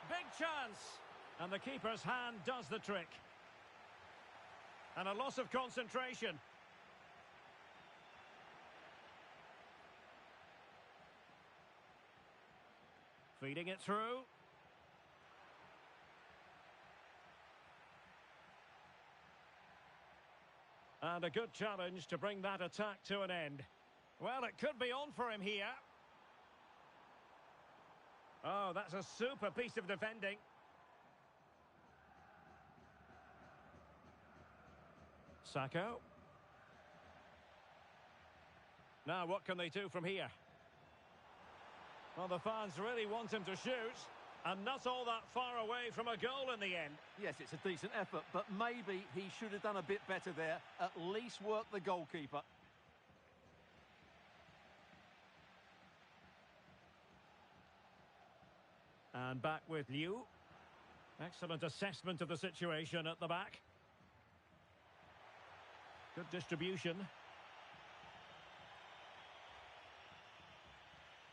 Big chance. And the keeper's hand does the trick. And a loss of concentration. Feeding it through. And a good challenge to bring that attack to an end. Well, it could be on for him here. Oh, that's a super piece of defending. Sacco. Now, what can they do from here? Well, the fans really want him to shoot. And not all that far away from a goal in the end. Yes, it's a decent effort, but maybe he should have done a bit better there. At least work the goalkeeper. And back with Liu. Excellent assessment of the situation at the back. Good distribution.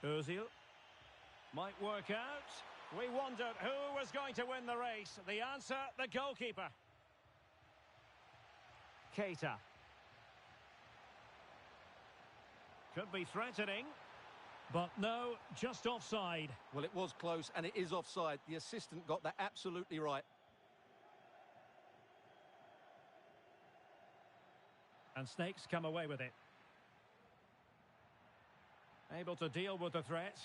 Ozil. Might work out. We wondered who was going to win the race. The answer, the goalkeeper. Keita. Could be threatening. But no, just offside. Well, it was close, and it is offside. The assistant got that absolutely right. And Snakes come away with it. Able to deal with the threat.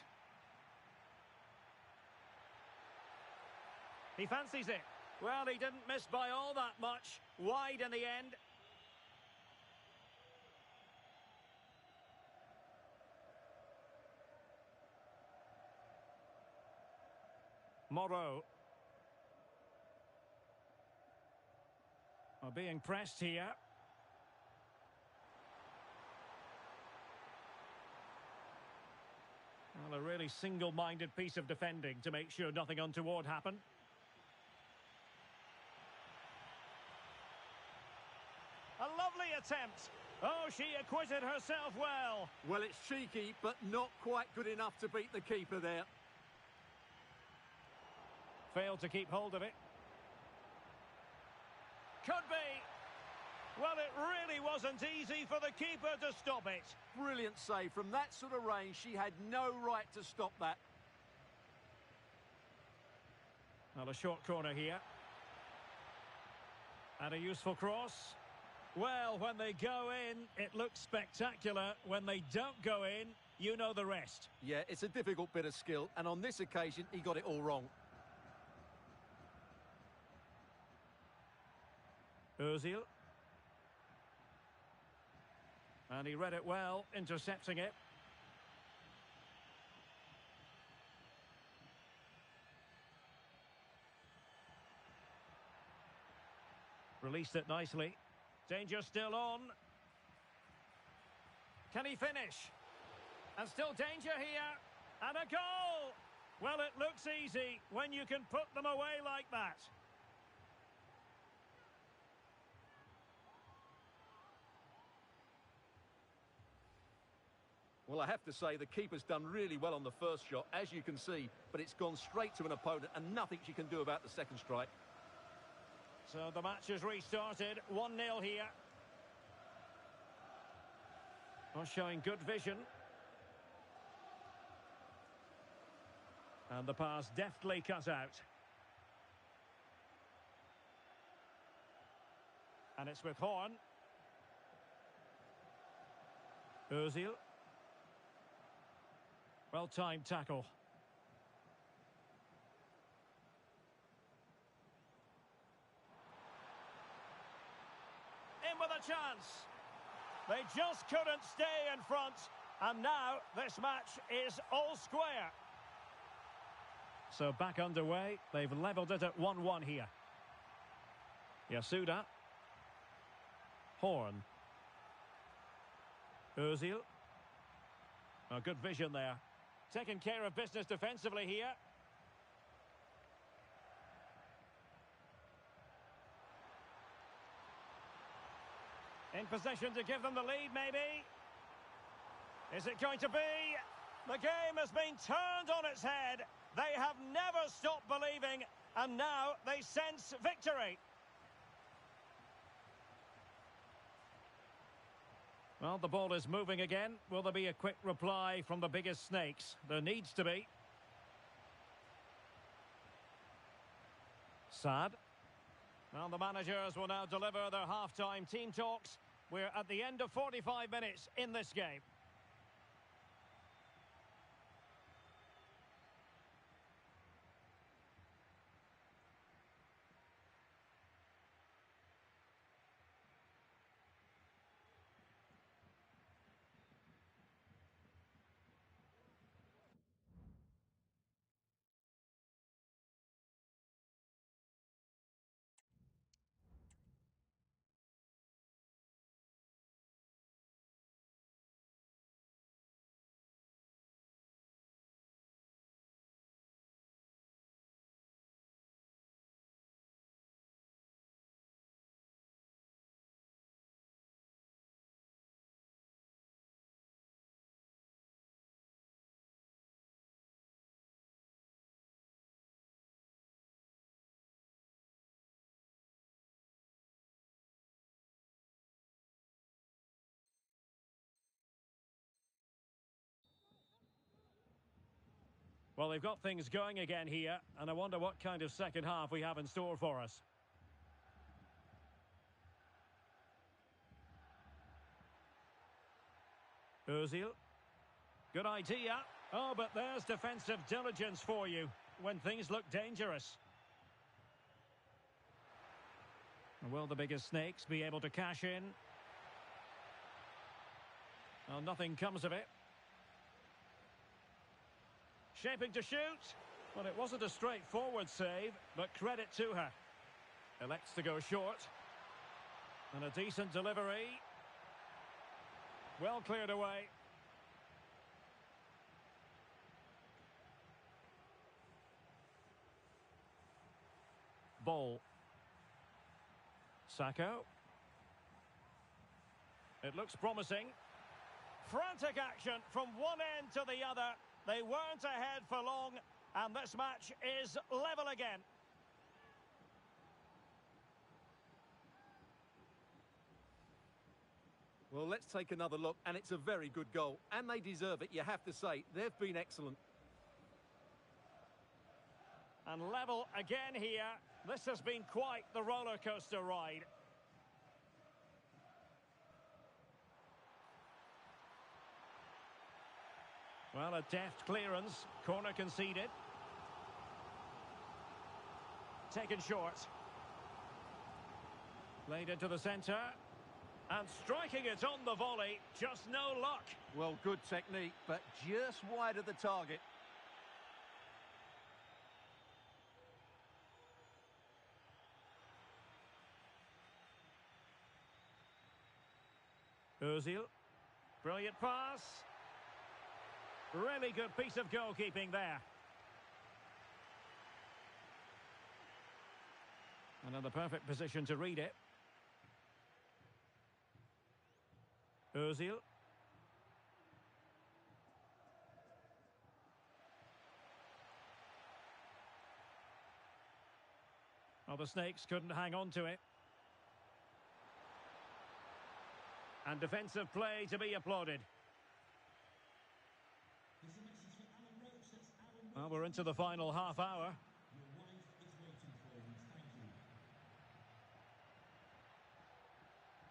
He fancies it. Well, he didn't miss by all that much. Wide in the end. Moreau. Are being pressed here. Well, a really single-minded piece of defending to make sure nothing untoward happened. A lovely attempt. Oh, she acquitted herself well. Well, it's cheeky, but not quite good enough to beat the keeper there. Failed to keep hold of it. Could be. Well, it really wasn't easy for the keeper to stop it. Brilliant save. From that sort of range, she had no right to stop that. Well, a short corner here. And a useful cross. Well, when they go in, it looks spectacular. When they don't go in, you know the rest. Yeah, it's a difficult bit of skill, and on this occasion, he got it all wrong. Ozil. And he read it well, intercepting it. Released it nicely. Danger still on. Can he finish? And still danger here. And a goal! Well, it looks easy when you can put them away like that. Well, I have to say, the keeper's done really well on the first shot, as you can see, but it's gone straight to an opponent and nothing she can do about the second strike. So the match has restarted, 1-0 here. Well, showing good vision. And the pass deftly cut out. And it's with Horn. Ozil. Well-timed tackle. In with a chance. They just couldn't stay in front. And now this match is all square. So back underway. They've levelled it at 1-1 here. Yasuda. Horn. Ozil. Oh, good vision there. Taking care of business defensively here. In possession to give them the lead, maybe. Is it going to be? The game has been turned on its head. They have never stopped believing, and now they sense victory. Well, the ball is moving again. Will there be a quick reply from the biggest snakes? There needs to be. Sad. Well, the managers will now deliver their half-time team talks. We're at the end of 45 minutes in this game. Well, they've got things going again here, and I wonder what kind of second half we have in store for us. Ozil. Good idea. Oh, but there's defensive diligence for you when things look dangerous. Will the biggest snakes be able to cash in? Well, nothing comes of it. Shaping to shoot. Well, it wasn't a straightforward save, but credit to her. Elects to go short. And a decent delivery. Well cleared away. Ball. Sacco. It looks promising. Frantic action from one end to the other. They weren't ahead for long, and this match is level again. Well, let's take another look, and it's a very good goal. And they deserve it, you have to say. They've been excellent. And level again here. This has been quite the roller coaster ride. Well, a deft clearance. Corner conceded. Taken short. Played into the centre. And striking it on the volley. Just no luck. Well, good technique, but just wide of the target. Ozil. Brilliant pass. Really good piece of goalkeeping there. Another perfect position to read it. Ozil. Well, the Snakes couldn't hang on to it. And defensive play to be applauded. Well, we're into the final half hour.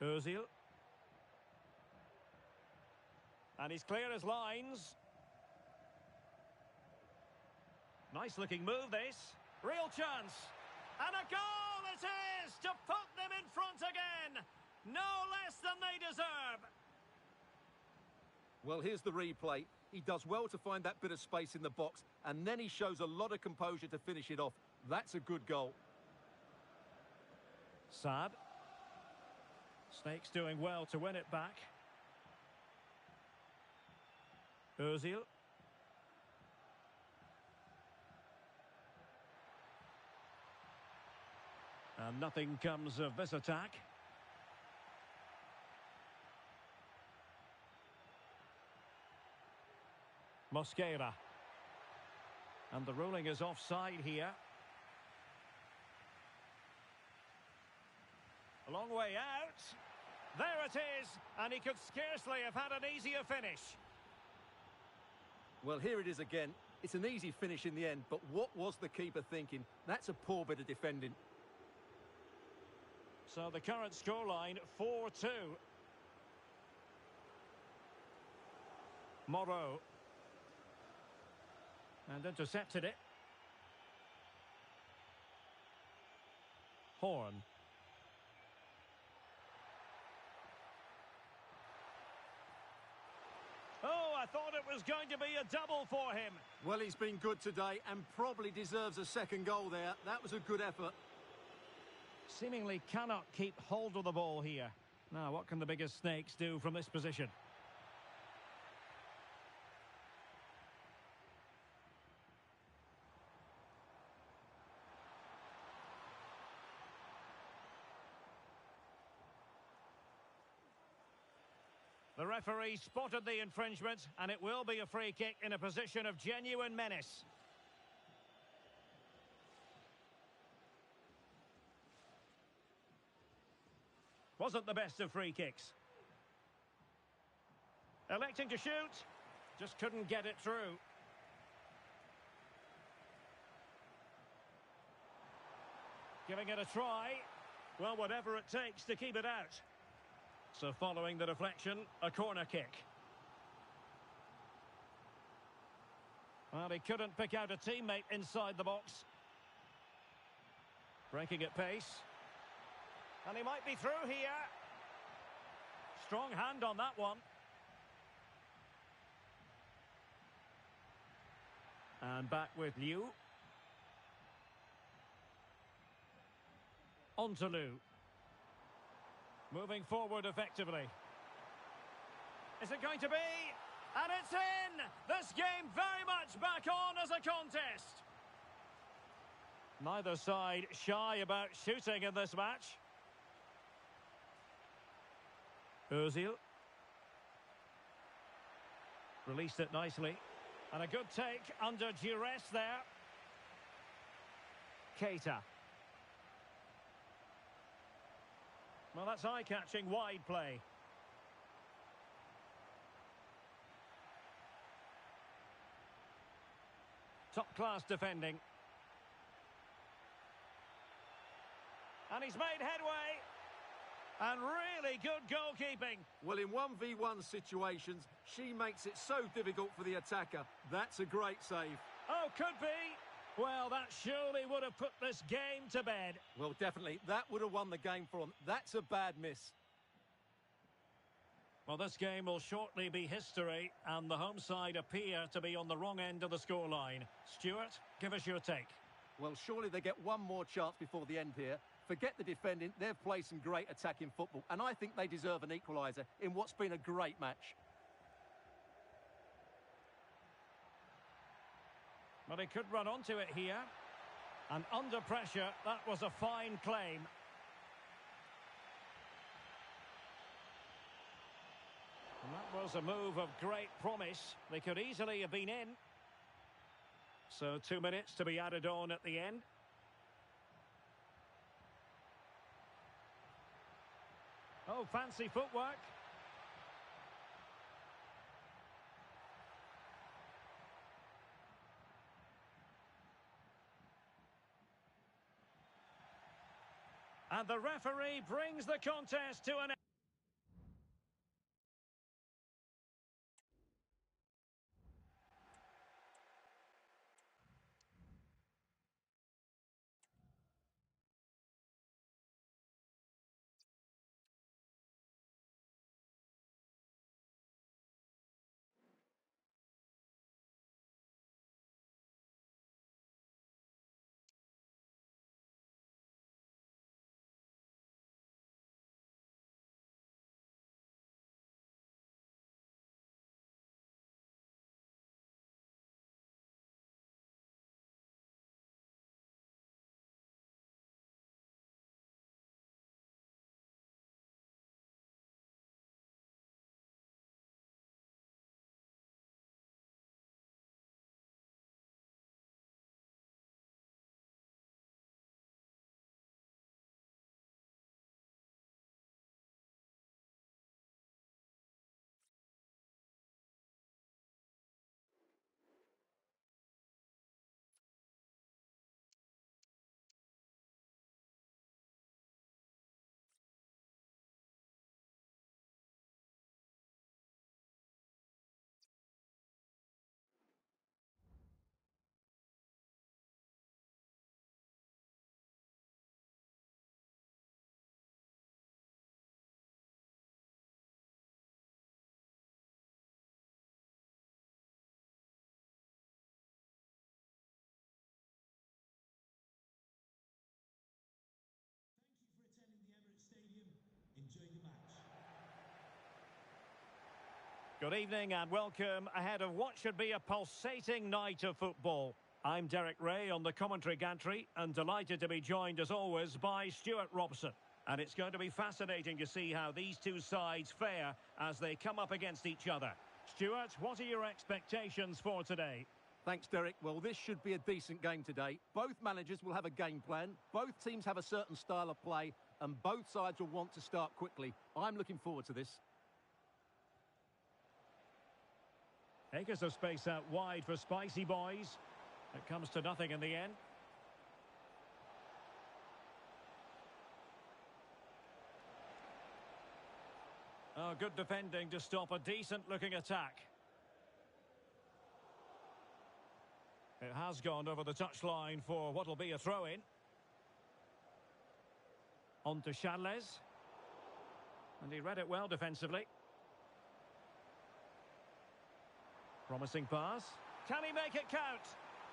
Ozil. And he's clear as lines. Nice looking move this. Real chance. And a goal it is to put them in front again. No less than they deserve. Well, here's the replay. He does well to find that bit of space in the box, and then he shows a lot of composure to finish it off. That's a good goal. Sad. Snakes doing well to win it back. Ozil. And nothing comes of this attack. Mosquera. And the ruling is offside here. A long way out. There it is, and he could scarcely have had an easier finish. Well, here it is again. It's an easy finish in the end, but what was the keeper thinking? That's a poor bit of defending. So the current scoreline, 4-2. Moreau. And intercepted it. Horn. Oh, I thought it was going to be a double for him. Well, he's been good today and probably deserves a second goal there. That was a good effort. Seemingly cannot keep hold of the ball here. Now, what can the biggest snakes do from this position? The referee spotted the infringement, and it will be a free kick in a position of genuine menace. Wasn't the best of free kicks. Electing to shoot, just couldn't get it through. Giving it a try. Well, whatever it takes to keep it out. So following the deflection, a corner kick. Well, he couldn't pick out a teammate inside the box. Breaking at pace. And he might be through here. Strong hand on that one. And back with Liu. On to Liu. Moving forward effectively. Is it going to be? And it's in! This game very much back on as a contest. Neither side shy about shooting in this match. Ozil. Released it nicely. And a good take under duress there. Keita. Well, that's eye-catching wide play. Top-class defending. And he's made headway. And really good goalkeeping. Well, in 1v1 situations, she makes it so difficult for the attacker. That's a great save. Oh, could be. Well, that surely would have put this game to bed. Well, definitely. That would have won the game for them. That's a bad miss. Well, this game will shortly be history, and the home side appear to be on the wrong end of the scoreline. Stuart, give us your take. Well, surely they get one more chance before the end here. Forget the defending. They've played some great attacking football, and I think they deserve an equaliser in what's been a great match. But he could run onto it here. And under pressure, that was a fine claim. And that was a move of great promise. They could easily have been in. So 2 minutes to be added on at the end. Oh, fancy footwork. And the referee brings the contest to an end. Good evening and welcome ahead of what should be a pulsating night of football. I'm Derek Ray on the commentary gantry and delighted to be joined as always by Stuart Robson. And it's going to be fascinating to see how these two sides fare as they come up against each other. Stuart, what are your expectations for today? Thanks, Derek. Well, this should be a decent game today. Both managers will have a game plan. Both teams have a certain style of play and both sides will want to start quickly. I'm looking forward to this. Acres of space out wide for Spicy Boys. It comes to nothing in the end. Oh, good defending to stop a decent-looking attack. It has gone over the touchline for what will be a throw-in. On to Charles. And he read it well defensively. Promising pass. Can he make it count?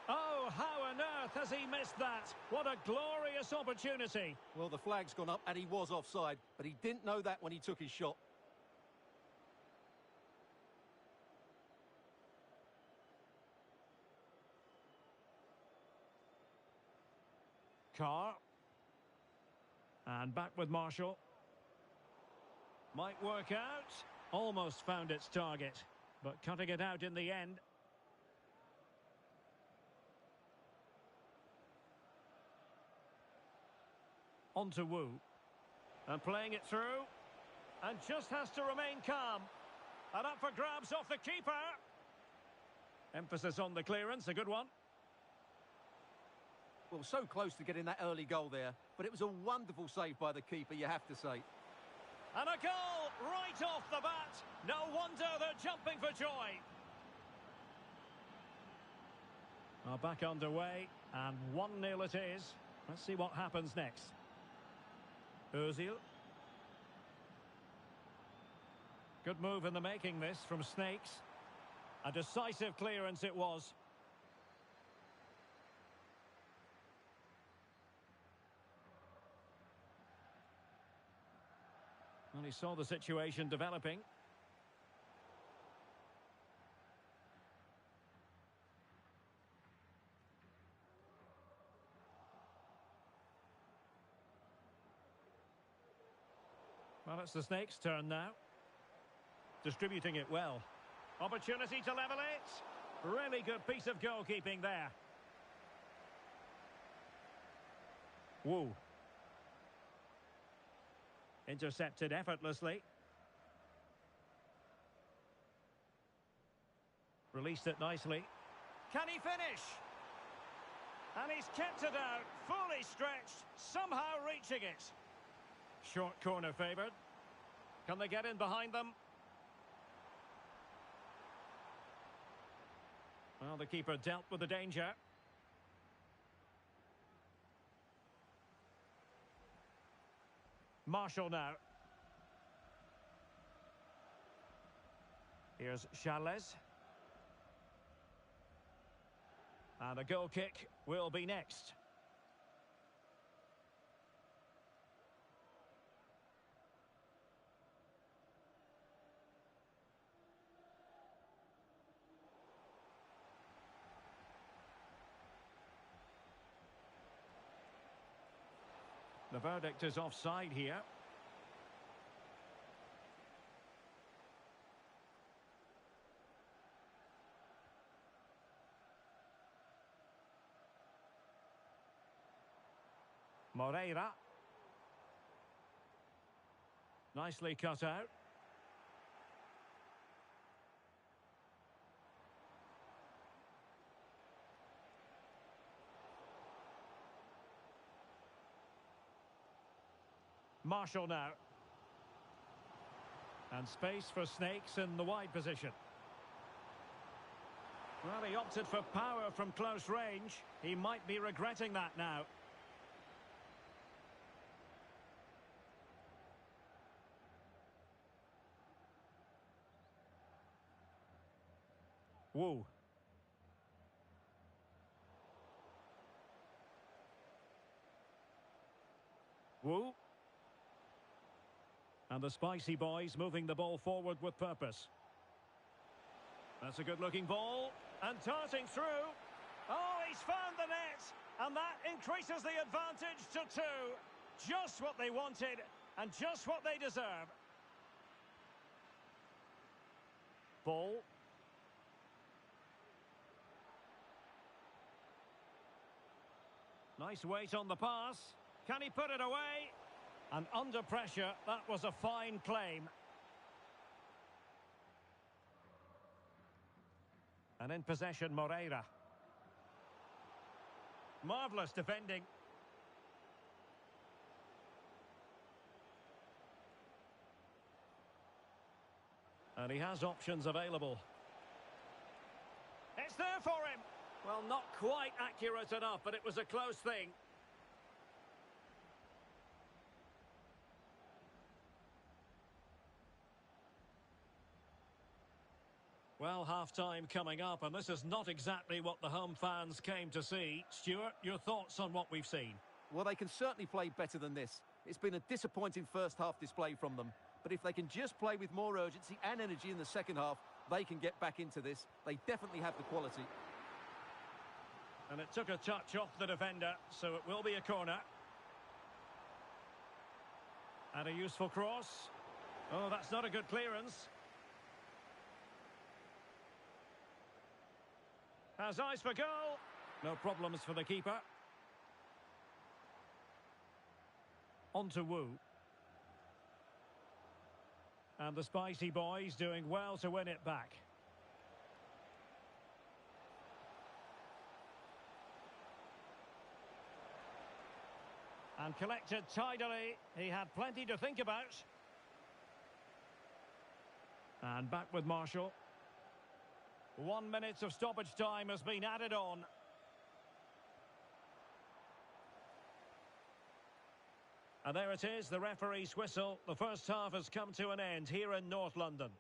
Oh, how on earth has he missed that? What a glorious opportunity. Well, the flag's gone up and he was offside, but he didn't know that when he took his shot. Carr. And back with Marshall. Might work out. Almost found its target, but cutting it out in the end. On to Wu. And playing it through. And just has to remain calm. And up for grabs off the keeper. Emphasis on the clearance, a good one. Well, so close to getting that early goal there, but it was a wonderful save by the keeper, you have to say. And a goal right off the bat. No wonder they're jumping for joy. Well, back underway, and 1-0 it is. Let's see what happens next. Özil. Good move in the making this from Snakes. A decisive clearance it was. Well, he saw the situation developing. Well, it's the Snakes' turn now. Distributing it well. Opportunity to level it. Really good piece of goalkeeping there. Wu. Intercepted effortlessly. Released it nicely. Can he finish? And he's kept it out, fully stretched, somehow reaching it. Short corner favoured. Can they get in behind them? Well, the keeper dealt with the danger. Marshall now. Here's Charles. And a goal kick will be next. The verdict is offside here. Moreira. Nicely cut out. Marshall now. And space for Snakes in the wide position. Well, he opted for power from close range. He might be regretting that now. Wu. Wu. And the Spicy Boys moving the ball forward with purpose. That's a good-looking ball. And darting through. Oh, he's found the net. And that increases the advantage to 2. Just what they wanted and just what they deserve. Ball. Nice weight on the pass. Can he put it away? And under pressure, that was a fine claim. And in possession, Moreira. Marvellous defending. And he has options available. It's there for him. Well, not quite accurate enough, but it was a close thing. Well, half-time coming up, and this is not exactly what the home fans came to see. Stuart, your thoughts on what we've seen? Well, they can certainly play better than this. It's been a disappointing first-half display from them. But if they can just play with more urgency and energy in the second half, they can get back into this. They definitely have the quality. And it took a touch off the defender, so it will be a corner. And a useful cross. Oh, that's not a good clearance. Has eyes for goal. No problems for the keeper. On to Wu. And the Spicy Boys doing well to win it back. And collected tidily. He had plenty to think about. And back with Marshall. 1 minute of stoppage time has been added on. And there it is, the referee's whistle. The first half has come to an end here in North London.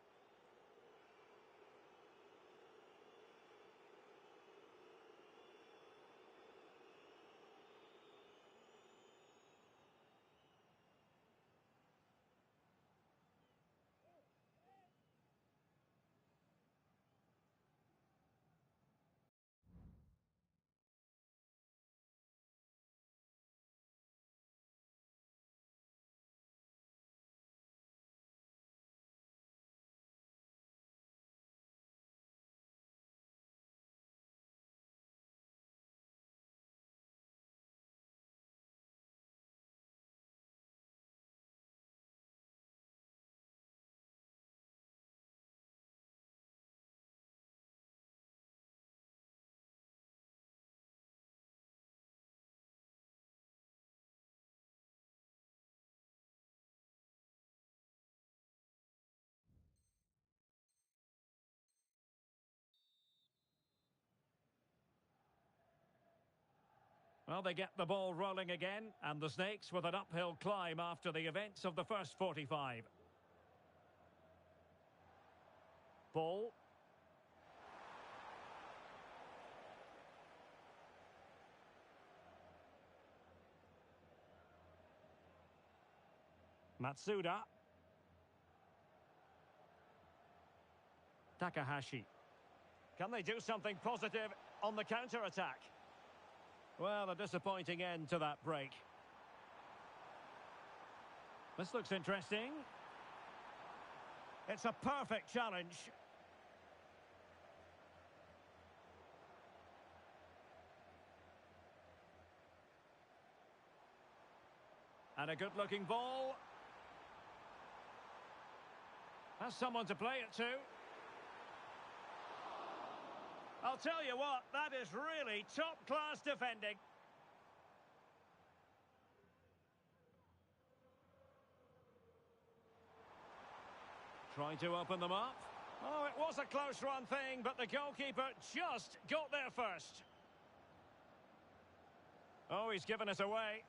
Well, they get the ball rolling again, and the Snakes with an uphill climb after the events of the first 45. Ball. Matsuda. Takahashi. Can they do something positive on the counter-attack? Well, a disappointing end to that break. This looks interesting. It's a perfect challenge. And a good-looking ball. Has someone to play it to. I'll tell you what, that is really top-class defending. Trying to open them up. Oh, it was a close-run thing, but the goalkeeper just got there first. Oh, he's given us away.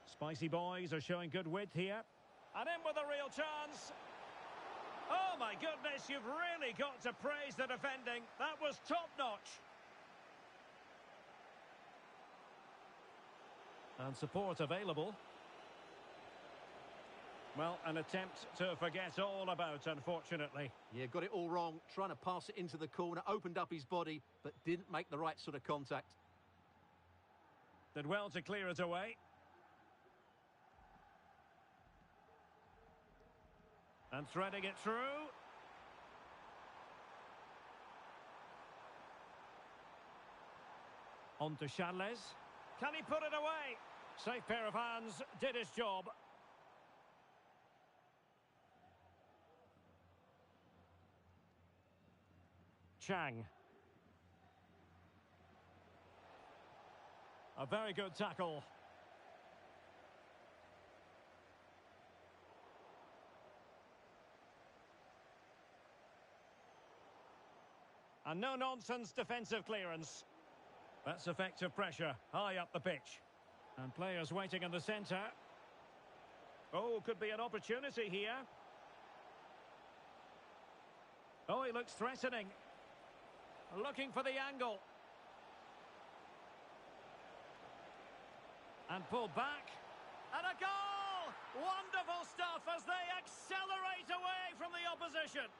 Spicy Boys are showing good width here. And in with a real chance. Oh, my goodness, you've really got to praise the defending. That was top-notch. And support available. Well, an attempt to forget all about, unfortunately. Yeah, got it all wrong. Trying to pass it into the corner, opened up his body, but didn't make the right sort of contact. Did well to clear it away. And threading it through. On to Charles. Can he put it away? Safe pair of hands, did his job. Chang. A very good tackle. And no-nonsense defensive clearance. That's effective pressure, high up the pitch. And players waiting in the centre. Oh, could be an opportunity here. Oh, he looks threatening. Looking for the angle. And pulled back. And a goal! Wonderful stuff as they accelerate away from the opposition.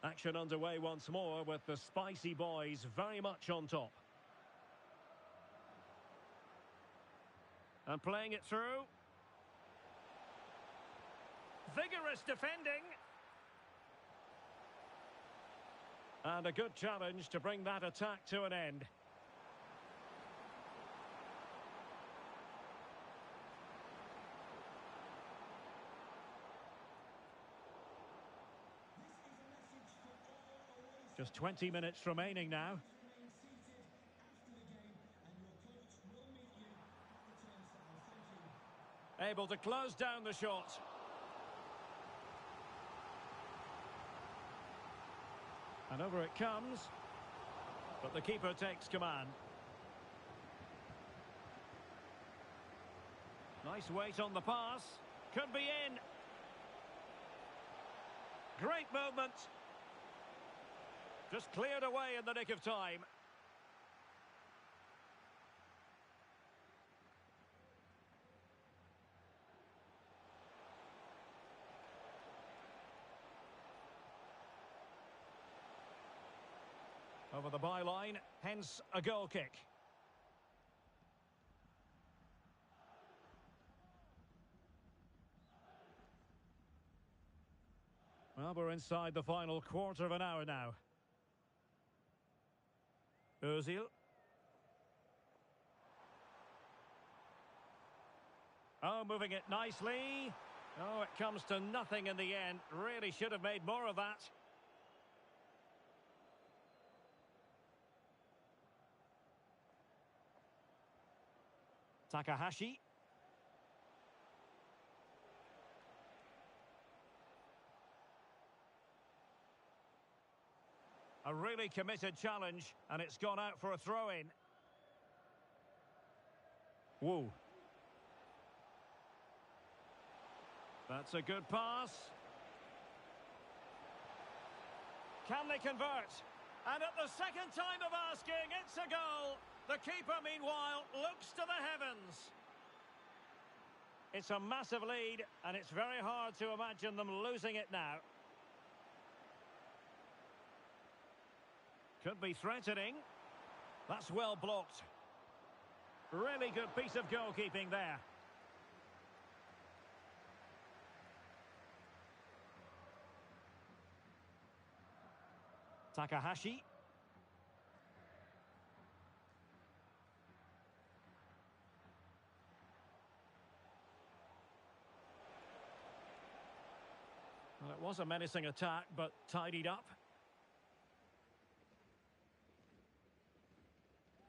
Action underway once more with the spicy boys very much on top. And playing it through. Vigorous defending. And a good challenge to bring that attack to an end. Just 20 minutes remaining now. Able to close down the shot. And over it comes. But the keeper takes command. Nice weight on the pass. Could be in. Great movement. Just cleared away in the nick of time. Over the byline, hence a goal kick. Well, we're inside the final quarter of an hour now. Özil. Oh, moving it nicely. Oh, it comes to nothing in the end. Really should have made more of that. Takahashi. A really committed challenge, and it's gone out for a throw-in. Whoa. That's a good pass. Can they convert? And at the second time of asking, it's a goal. The keeper, meanwhile, looks to the heavens. It's a massive lead, and it's very hard to imagine them losing it now. Could be threatening. That's well blocked. Really good piece of goalkeeping there. Takahashi. Well, it was a menacing attack, but tidied up.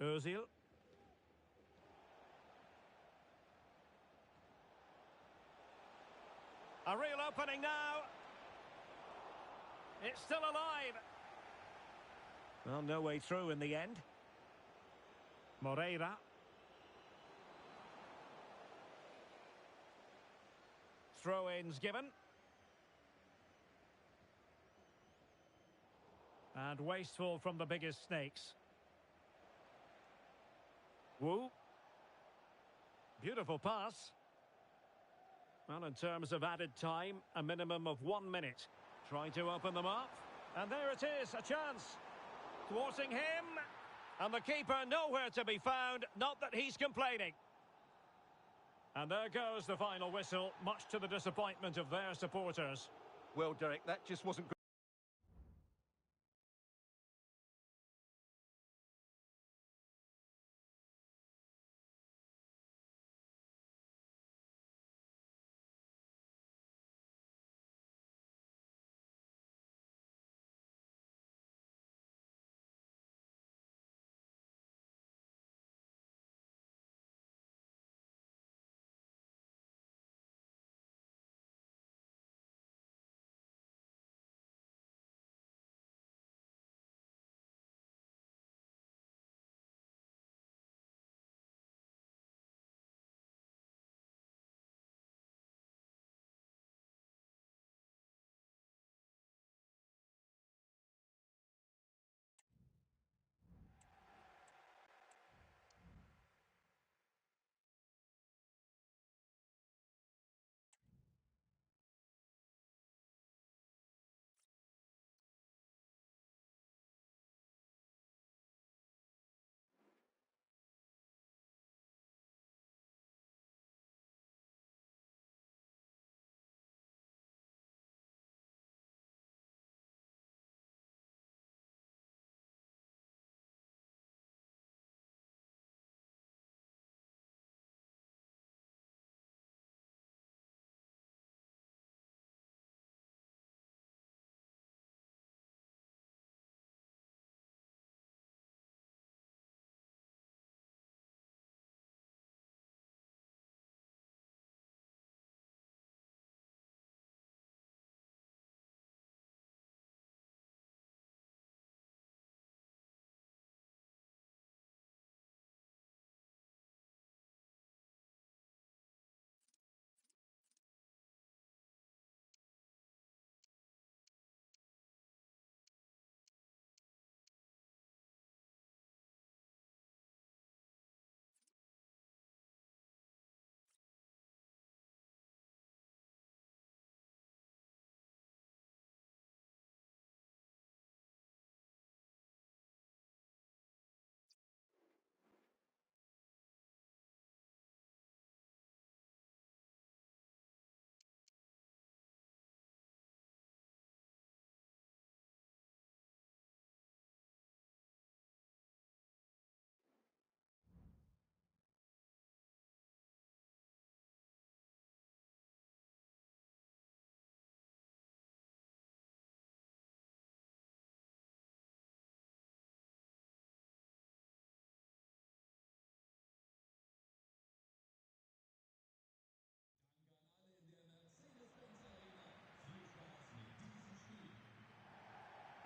Özil. A real opening now. It's still alive. Well, no way through in the end. Moreira. Throw-ins given. And wasteful from the biggest snakes. Wu. Beautiful pass. Well, in terms of added time, a minimum of 1 minute. Trying to open them up. And there it is, a chance. Thwarting him. And the keeper nowhere to be found. Not that he's complaining. And there goes the final whistle, much to the disappointment of their supporters. Well, Derek, that just wasn't good.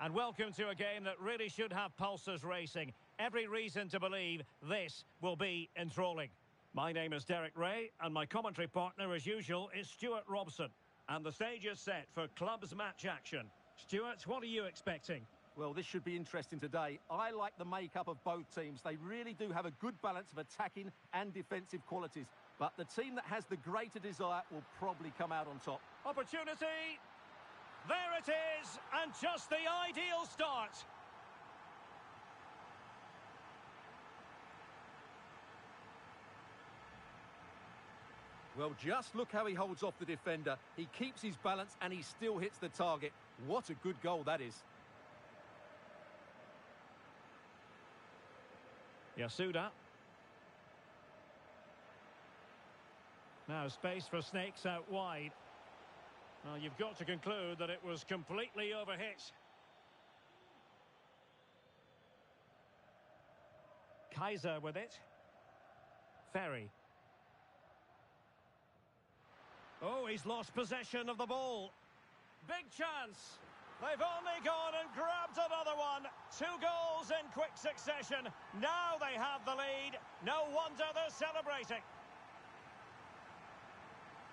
And welcome to a game that really should have pulses racing. Every reason to believe this will be enthralling. My name is Derek Ray, and my commentary partner, as usual, is Stuart Robson. And the stage is set for clubs match action. Stuart, what are you expecting? Well, this should be interesting today. I like the makeup of both teams. They really do have a good balance of attacking and defensive qualities. But the team that has the greater desire will probably come out on top. Opportunity! There it is, and just the ideal start. Well, just look how he holds off the defender. He keeps his balance and he still hits the target. What a good goal that is. Yasuda. Now space for snakes out wide. Well, you've got to conclude that it was completely overhit. Kaiser with it. Ferry. Oh, he's lost possession of the ball. Big chance. They've only gone and grabbed another one. 2 goals in quick succession. Now they have the lead. No wonder they're celebrating.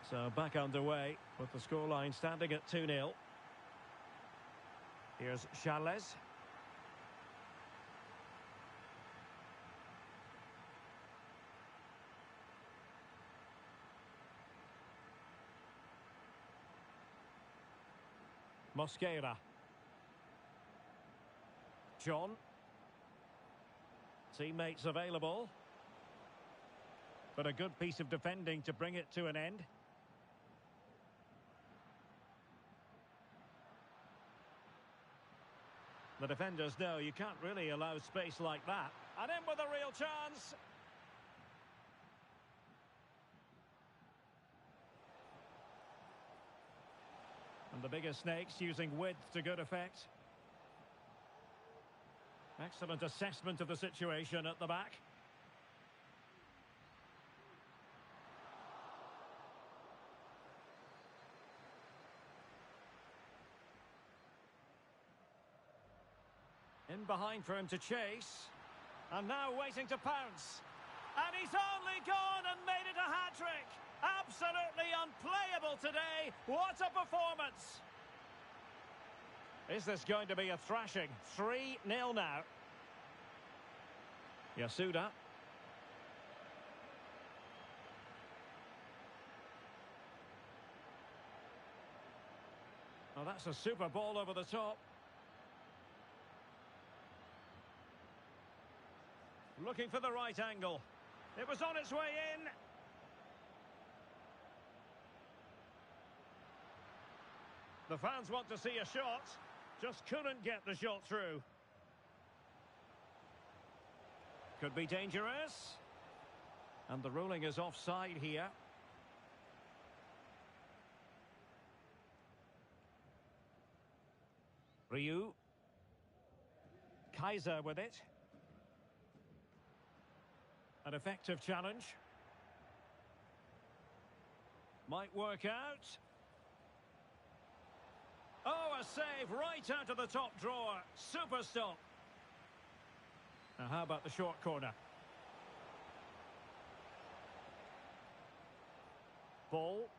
So back underway with the scoreline standing at 2-0. Here's Chalez. Mosquera. John. Teammates available. But a good piece of defending to bring it to an end. The defenders know you can't really allow space like that. And in with a real chance. And the bigger snakes using width to good effect. Excellent assessment of the situation at the back. In behind for him to chase. And now waiting to pounce. And he's only gone and made it a hat-trick. Absolutely unplayable today. What a performance. Is this going to be a thrashing? 3-0 now. Yasuda. Oh, that's a super ball over the top. Looking for the right angle. It was on its way in. The fans want to see a shot. Just couldn't get the shot through. Could be dangerous. And the ruling is offside here. Ryu. Kaiser with it. An effective challenge. Might work out. Oh, a save right out of the top drawer. Super stop. Now, how about the short corner? Ball.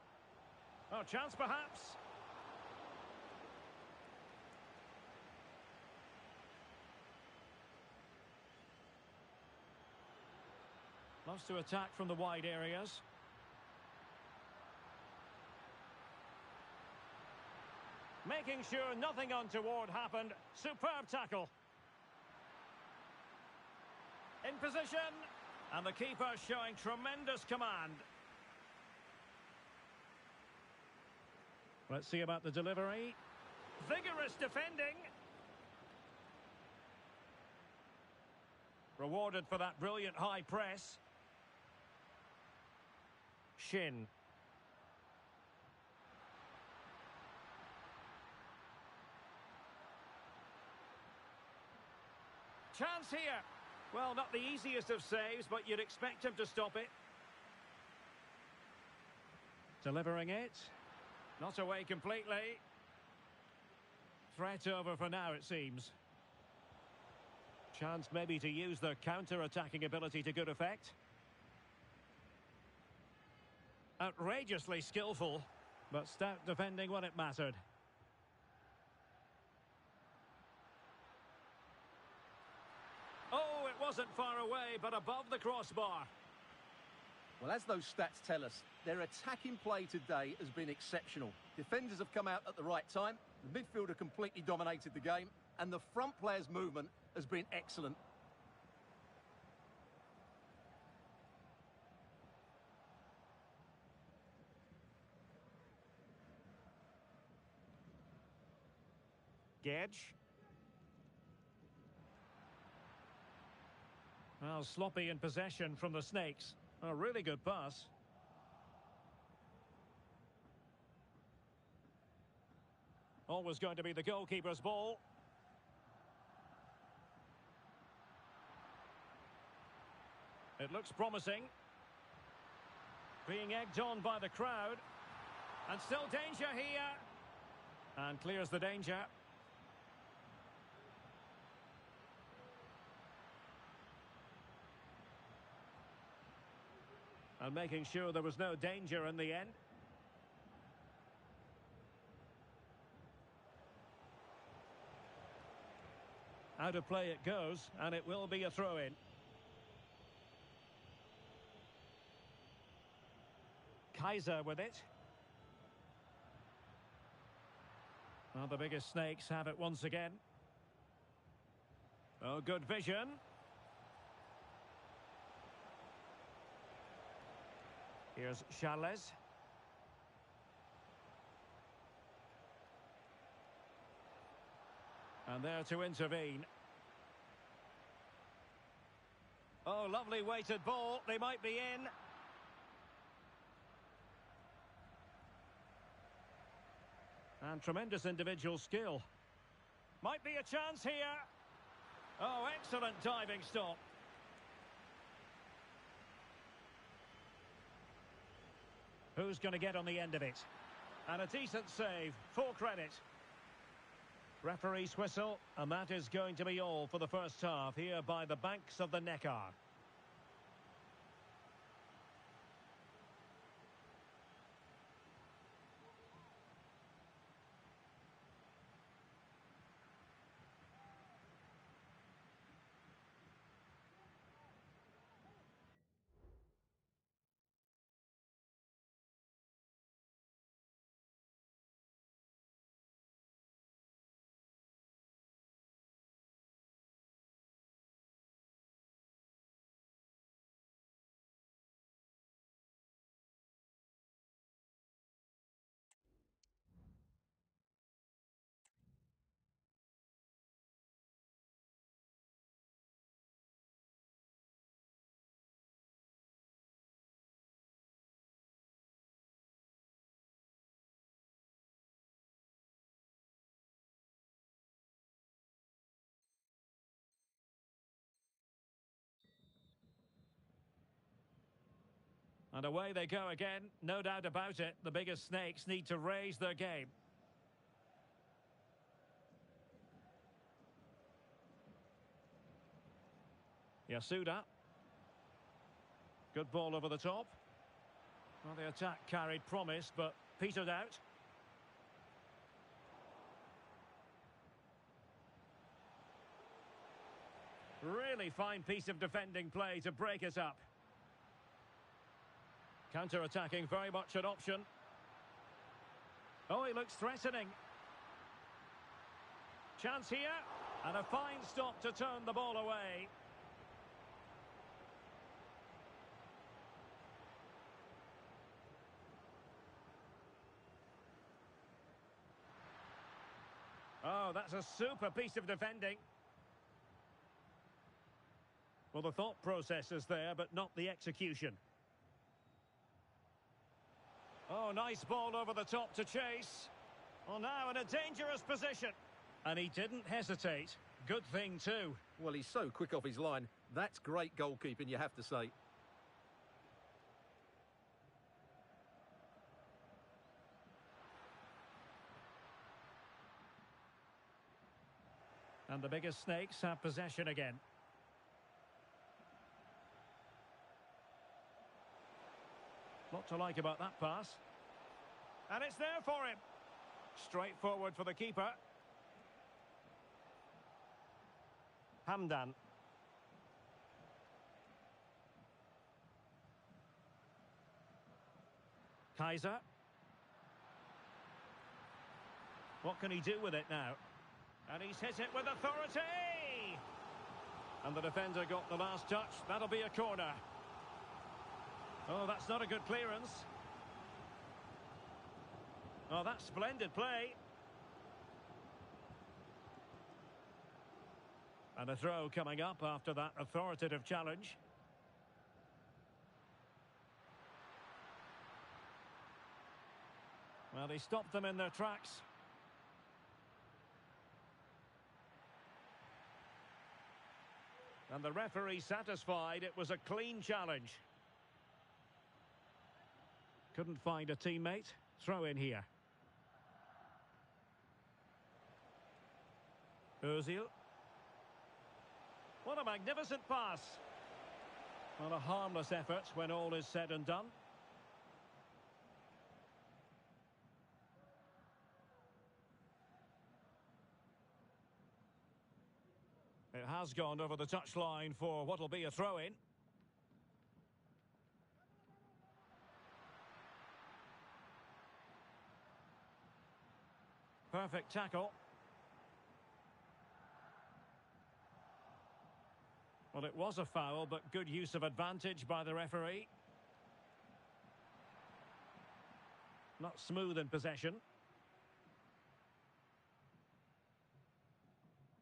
Oh, chance perhaps. Loves to attack from the wide areas. Making sure nothing untoward happened. Superb tackle. In position. And the keeper showing tremendous command. Let's see about the delivery. Vigorous defending. Rewarded for that brilliant high press. Shin. Chance here. Well, not the easiest of saves, but you'd expect him to stop it. Delivering it. Not away completely. Threat over for now, it seems. Chance maybe to use the counter-attacking ability to good effect. Outrageously skillful, but stout defending when it mattered. Oh, it wasn't far away, but above the crossbar. Well, as those stats tell us, their attacking play today has been exceptional. Defenders have come out at the right time, the midfielder completely dominated the game, and the front player's movement has been excellent. Gedge. Well, sloppy in possession from the Snakes. A really good pass. Always going to be the goalkeeper's ball. It looks promising. Being egged on by the crowd. And still danger here. And clears the danger. And making sure there was no danger in the end. Out of play it goes, and it will be a throw-in. Kaiser with it. Well, the biggest snakes have it once again. Oh, good vision. Here's Charles. And there to intervene. Oh, lovely weighted ball. They might be in. And tremendous individual skill. Might be a chance here. Oh, excellent diving stop. Who's going to get on the end of it? And a decent save. Full credit. Referee's whistle, and that is going to be all for the first half here by the banks of the Neckar. And away they go again, no doubt about it. The biggest snakes need to raise their game. Yasuda. Good ball over the top. Well, the attack carried promise, but petered out. Really fine piece of defending play to break it up. Counter-attacking, very much an option. Oh, he looks threatening. Chance here, and a fine stop to turn the ball away. Oh, that's a super piece of defending. Well, the thought process is there, but not the execution. Oh, nice ball over the top to chase. Well, now in a dangerous position. And he didn't hesitate. Good thing, too. Well, he's so quick off his line. That's great goalkeeping, you have to say. And the biggest snakes have possession again. Lot to like about that pass. And it's there for him. Straightforward for the keeper. Hamdan. Kaiser. What can he do with it now? And he's hit it with authority! And the defender got the last touch. That'll be a corner. Oh, that's not a good clearance. Oh, that's splendid play. And a throw coming up after that authoritative challenge. Well, he stopped them in their tracks. And the referee satisfied it was a clean challenge. Couldn't find a teammate. Throw in here. Ozil. What a magnificent pass. Well, a harmless effort when all is said and done. It has gone over the touchline for what will be a throw-in. Perfect tackle. Well, it was a foul, but good use of advantage by the referee. Not smooth in possession.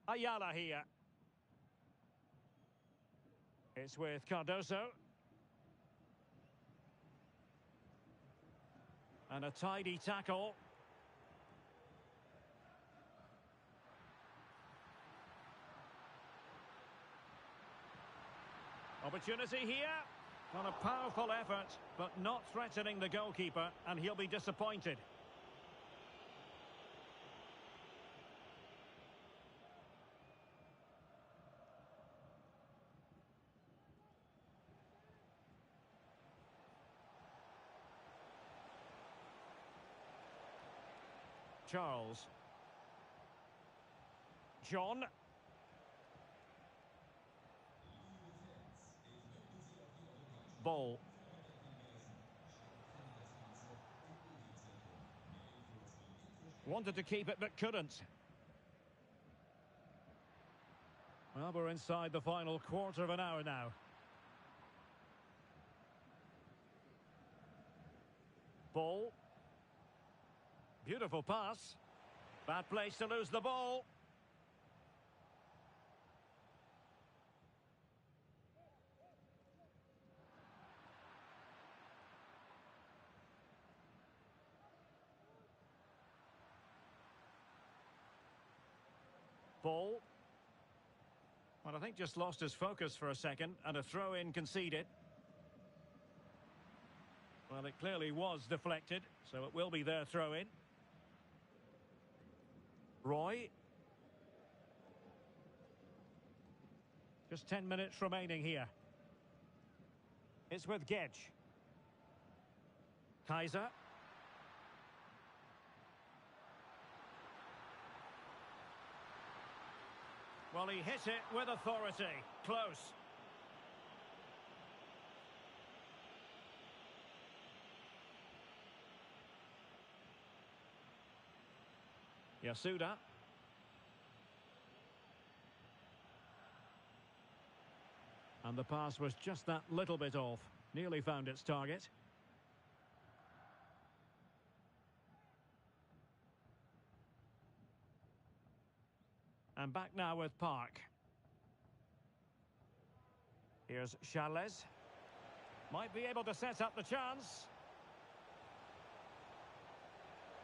Ayala here. It's with Cardoso. And a tidy tackle. Opportunity here. Not a powerful effort, but not threatening the goalkeeper, and he'll be disappointed. Charles. John. Ball. Wanted to keep it, but couldn't. Well, we're inside the final quarter of an hour now. Ball. Beautiful pass. Bad place to lose the ball. Ball. Well, I think just lost his focus for a second, and a throw-in conceded. Well, it clearly was deflected, so it will be their throw-in. Roy. Just 10 minutes remaining here. It's with Gedge. Kaiser. Well, he hit it with authority. Close. Yasuda. And the pass was just that little bit off. Nearly found its target. And back now with Park. Here's Charles. Might be able to set up the chance.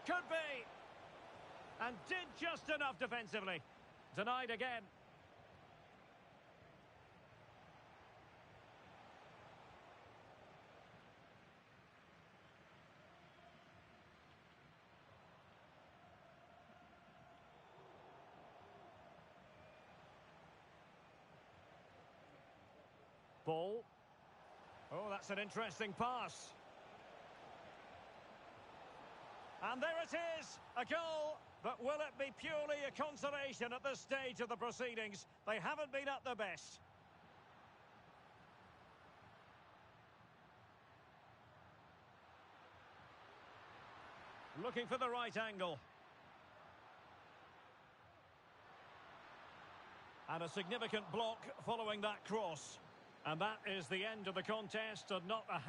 Could be. And did just enough defensively. Denied again. Ball. Oh, that's an interesting pass. And there it is, a goal. But will it be purely a consolation at this stage of the proceedings? They haven't been at their best. Looking for the right angle. And a significant block following that cross. And that is the end of the contest, and not a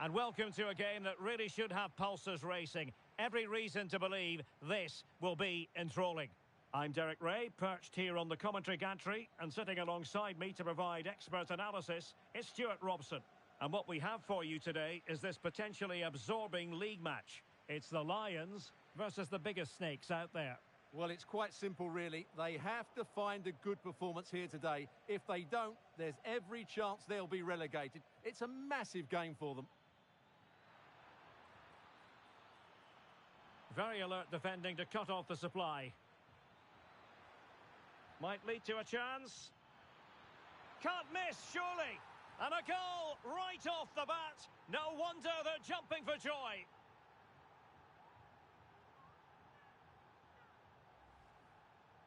And welcome to a game that really should have pulses racing. Every reason to believe this will be enthralling. I'm Derek Ray, perched here on the commentary gantry, and sitting alongside me to provide expert analysis is Stuart Robson. And what we have for you today is this potentially absorbing league match. It's the Lions versus the biggest snakes out there. Well, it's quite simple, really. They have to find a good performance here today. If they don't, there's every chance they'll be relegated. It's a massive game for them. Very alert defending to cut off the supply. Might lead to a chance. Can't miss, surely. And a goal right off the bat. No wonder they're jumping for joy.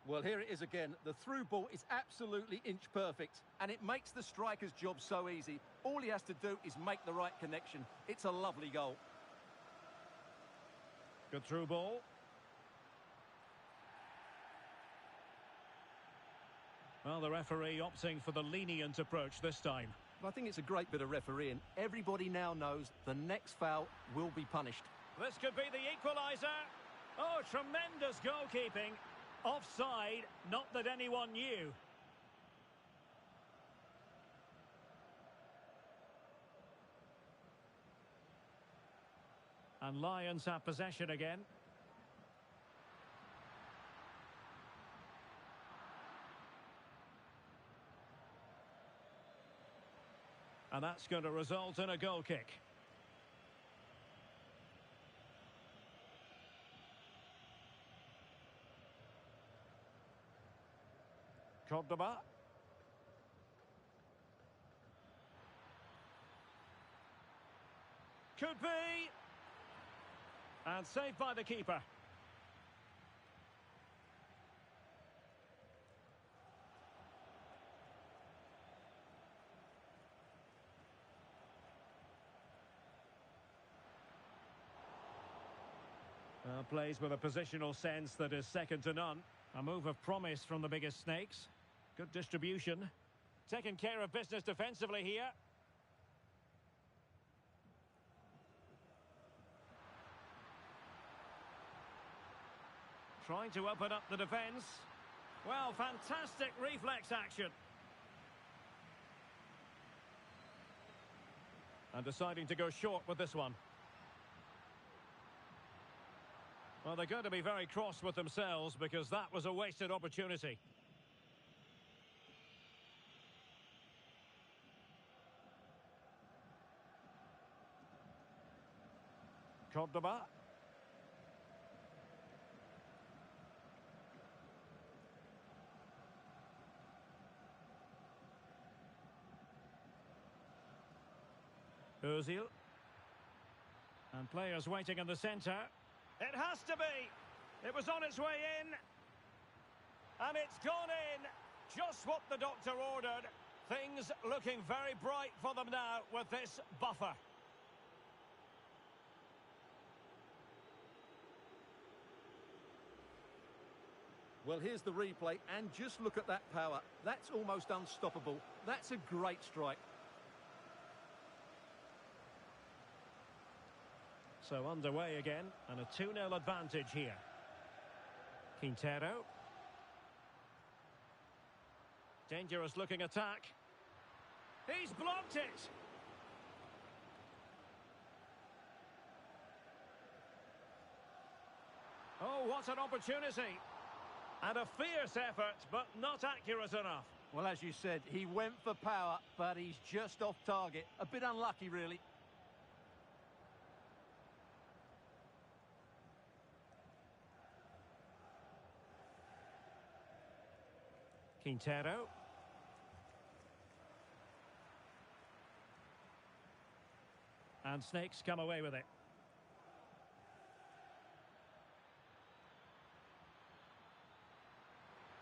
Well, here it is again. The through ball is absolutely inch perfect, and it makes the striker's job so easy. All he has to do is make the right connection. It's a lovely goal. Good through ball. Well, the referee opting for the lenient approach this time. I think it's a great bit of refereeing. Everybody now knows the next foul will be punished. This could be the equaliser. Oh, tremendous goalkeeping. Offside, not that anyone knew. And Lions have possession again. And that's going to result in a goal kick. Cordoba. Could be. And saved by the keeper. Plays with a positional sense that is second to none. A move of promise from the biggest snakes. Good distribution. Taking care of business defensively here. Trying to open up the defence. Well, fantastic reflex action. And deciding to go short with this one. Well, they're going to be very cross with themselves because that was a wasted opportunity. Cordoba. Ozil. And players waiting in the centre. It has to be. It was on its way in. And it's gone in. Just what the doctor ordered. Things looking very bright for them now with this buffer. Well, here's the replay, and just look at that power. That's almost unstoppable. That's a great strike. So underway again, and a 2-0 advantage here. Quintero. Dangerous looking attack. He's blocked it. Oh, what an opportunity. And a fierce effort, but not accurate enough. Well, as you said, he went for power, but he's just off target. A bit unlucky, really. Quintero. And Snakes come away with it.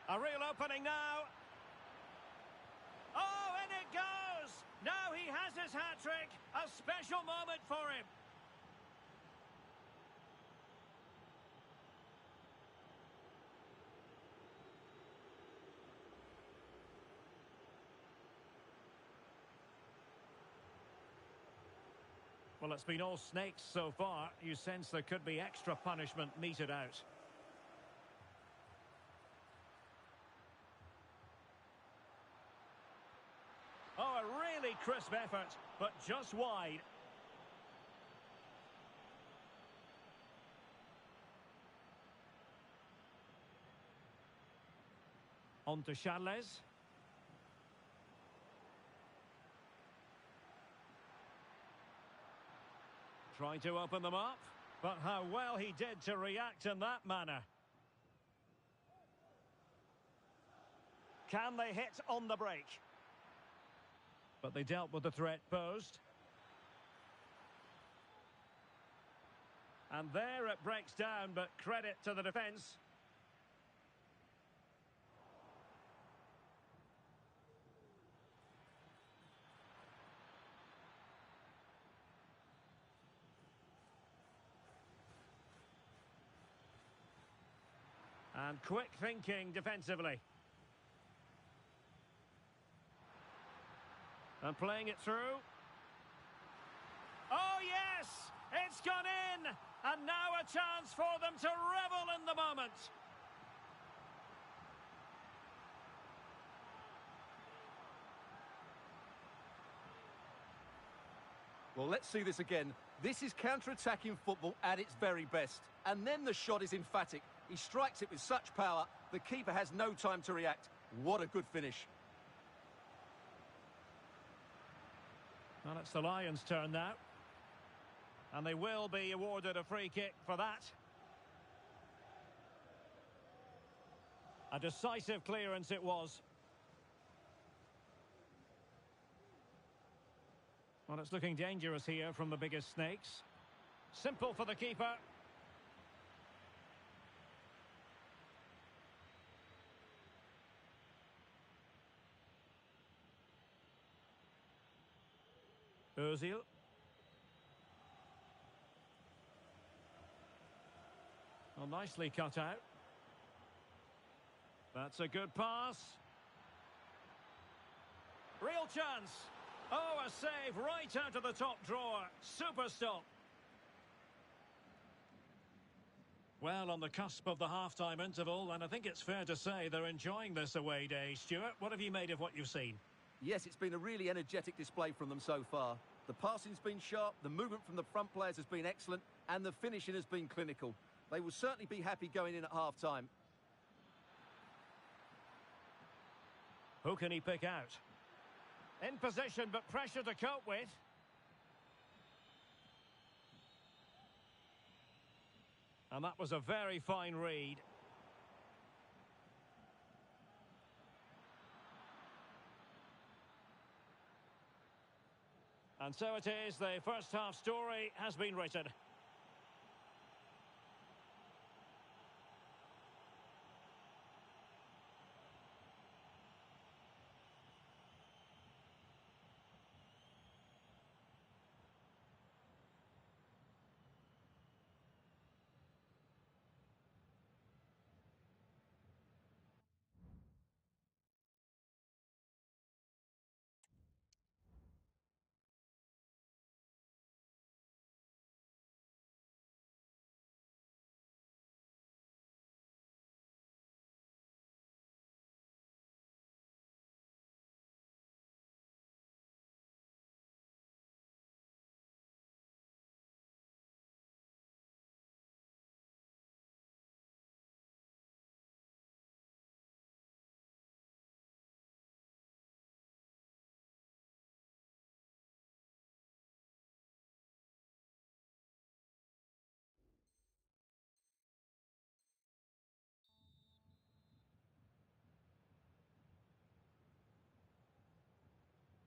A real opening now. Oh, and it goes! Now he has his hat-trick. A special moment for him. Well, it's been all snakes so far. You sense there could be extra punishment meted out. Oh, a really crisp effort, but just wide. On to Charles. Trying to open them up, but how well he did to react in that manner. Can they hit on the break? But they dealt with the threat posed. And there it breaks down, but credit to the defence. And quick thinking defensively. And playing it through. Oh, yes! It's gone in! And now a chance for them to revel in the moment. Well, let's see this again. This is counter-attacking football at its very best. And then the shot is emphatic. He strikes it with such power, the keeper has no time to react. What a good finish. Well, it's the Lions' turn now. And they will be awarded a free kick for that. A decisive clearance it was. Well, it's looking dangerous here from the biggest snakes. Simple for the keeper. Ozil. Well, nicely cut out. That's a good pass. Real chance. Oh, a save right out of the top drawer. Super stop. Well, on the cusp of the half-time interval, and I think it's fair to say they're enjoying this away day. Stuart, what have you made of what you've seen? Yes, it's been a really energetic display from them so far. The passing's been sharp, the movement from the front players has been excellent, and the finishing has been clinical. They will certainly be happy going in at half-time. Who can he pick out? In position, but pressure to cope with. And that was a very fine read. And so it is, the first half story has been written.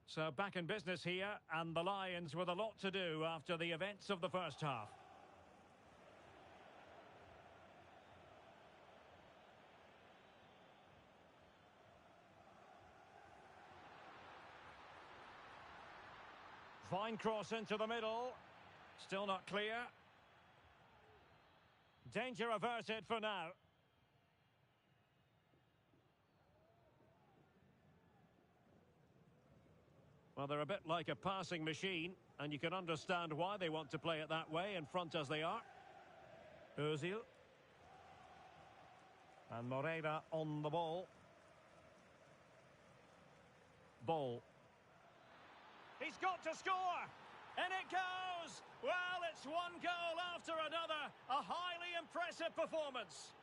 So back in business here, and the Lions with a lot to do after the events of the first half. Fine cross into the middle. Still not clear. Danger averted for now. Well, they're a bit like a passing machine, and you can understand why they want to play it that way, in front as they are. Ozil. And Moreira on the ball. Ball. He's got to score! And it goes! Well, it's one goal after another. A highly impressive performance.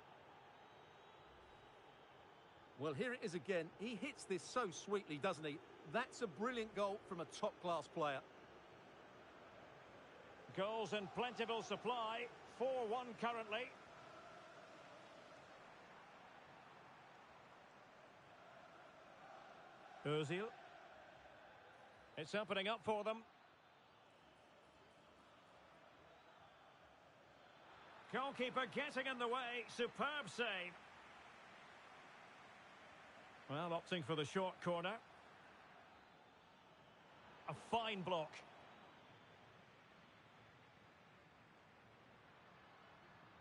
Well, here it is again. He hits this so sweetly, doesn't he? That's a brilliant goal from a top-class player. Goals in plentiful supply. 4-1 currently. Ozil. It's opening up for them. Goalkeeper getting in the way. Superb save. Well, opting for the short corner. A fine block.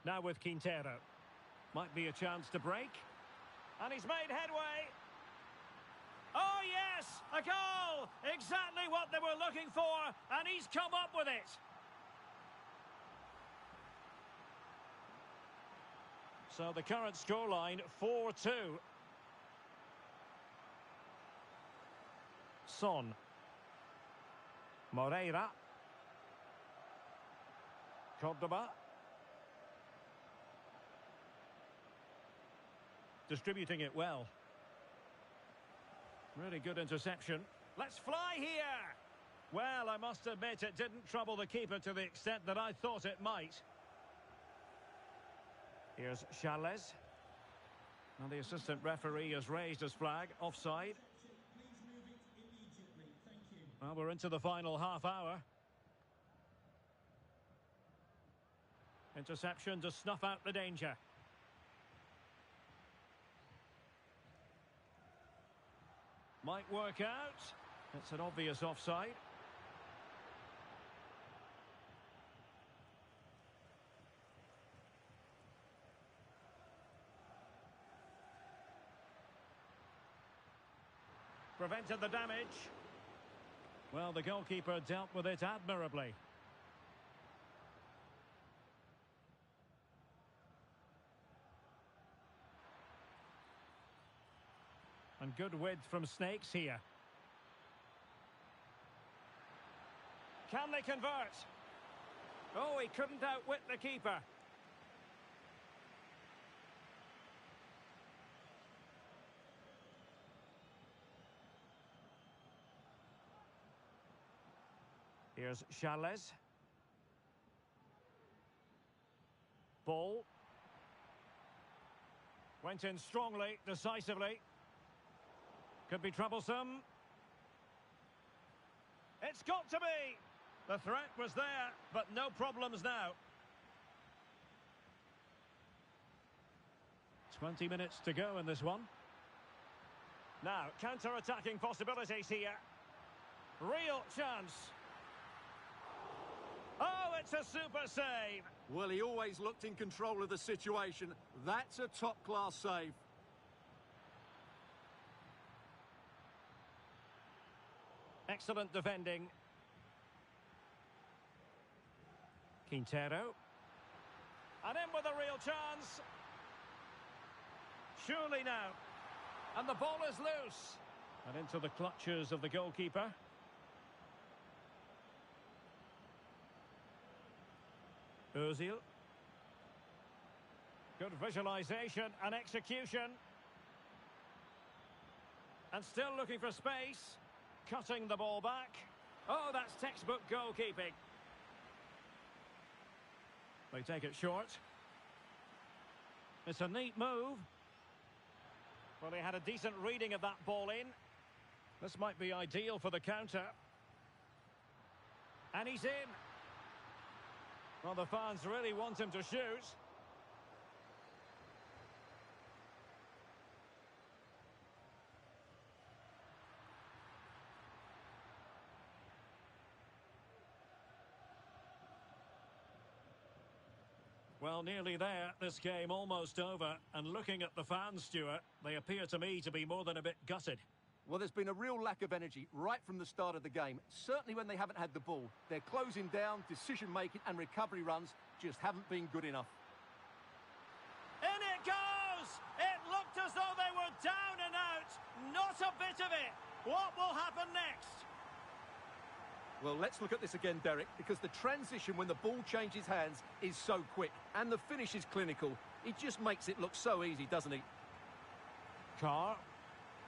Now with Quintero. Might be a chance to break. And he's made headway. Oh, yes! A goal! Exactly what they were looking for, and he's come up with it. So the current scoreline, 4-2. Son. Moreira. Cordoba. Distributing it well. Really good interception. Let's fly here! Well, I must admit it didn't trouble the keeper to the extent that I thought it might. Here's Charles. And the assistant referee has raised his flag. Offside. Well, we're into the final half hour. Interception to snuff out the danger. Might work out. It's an obvious offside. Prevented the damage. Well, the goalkeeper dealt with it admirably. And good width from Snakes here. Can they convert? Oh, he couldn't outwit the keeper. Here's Charles. Ball. Went in strongly, decisively. Could be troublesome. It's got to be. The threat was there, but no problems now. 20 minutes to go in this one. Now, counter-attacking possibilities here. Real chance. Oh, it's a super save. Well, he always looked in control of the situation. That's a top-class save. Excellent defending. Quintero. And in with a real chance. Surely now. And the ball is loose. And into the clutches of the goalkeeper. Ozil. Good visualization and execution. And still looking for space. Cutting the ball back. Oh, that's textbook goalkeeping. They take it short. It's a neat move. Well, he had a decent reading of that ball in. This might be ideal for the counter. And he's in. Well, the fans really want him to shoot. Well, nearly there. This game almost over. And looking at the fans, Stuart, they appear to me to be more than a bit gutted. Well, there's been a real lack of energy right from the start of the game. Certainly when they haven't had the ball. They're closing down, decision-making and recovery runs just haven't been good enough. In it goes! It looked as though they were down and out. Not a bit of it. What will happen next? Well, let's look at this again, Derek, because the transition when the ball changes hands is so quick and the finish is clinical. He just makes it look so easy, doesn't he? Carr.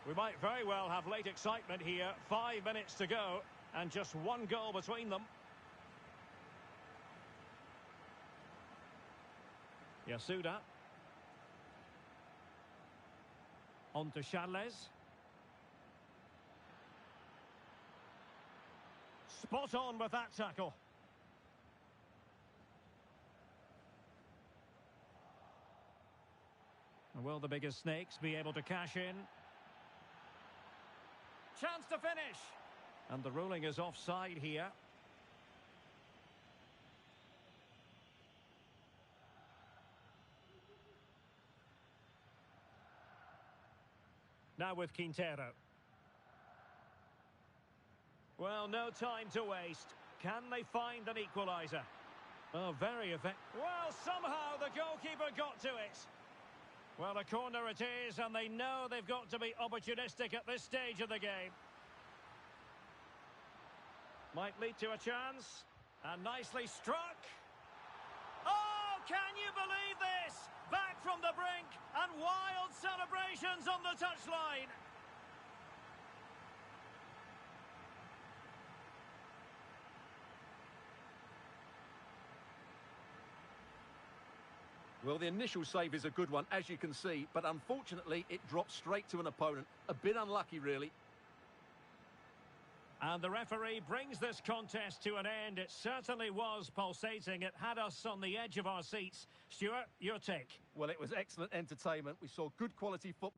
We might very well have late excitement here. 5 minutes to go and just one goal between them. Yasuda. On to Charles. Spot on with that tackle. And will the biggest snakes be able to cash in? Chance to finish. And the ruling is offside here. Now with Quintero. Well, no time to waste. Can they find an equaliser? Oh, very effective. Well, somehow the goalkeeper got to it. Well, a corner it is, and they know they've got to be opportunistic at this stage of the game. Might lead to a chance. And nicely struck. Oh, can you believe this? Back from the brink, and wild celebrations on the touchline. Well, the initial save is a good one, as you can see, but unfortunately it dropped straight to an opponent. A bit unlucky, really. And the referee brings this contest to an end. It certainly was pulsating. It had us on the edge of our seats. Stuart, your take? Well, it was excellent entertainment. We saw good quality football.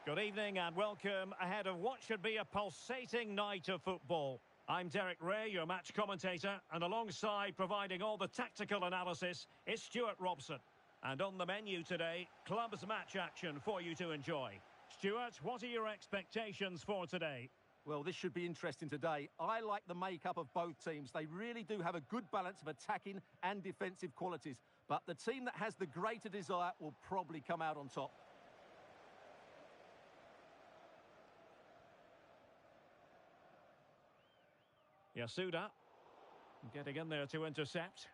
Good evening and welcome ahead of what should be a pulsating night of football. I'm Derek Ray, your match commentator, and alongside providing all the tactical analysis is Stuart Robson. And on the menu today, clubs match action for you to enjoy. Stuart, what are your expectations for today? Well, this should be interesting today. I like the makeup of both teams. They really do have a good balance of attacking and defensive qualities. But the team that has the greater desire will probably come out on top. Yasuda getting in there to intercept.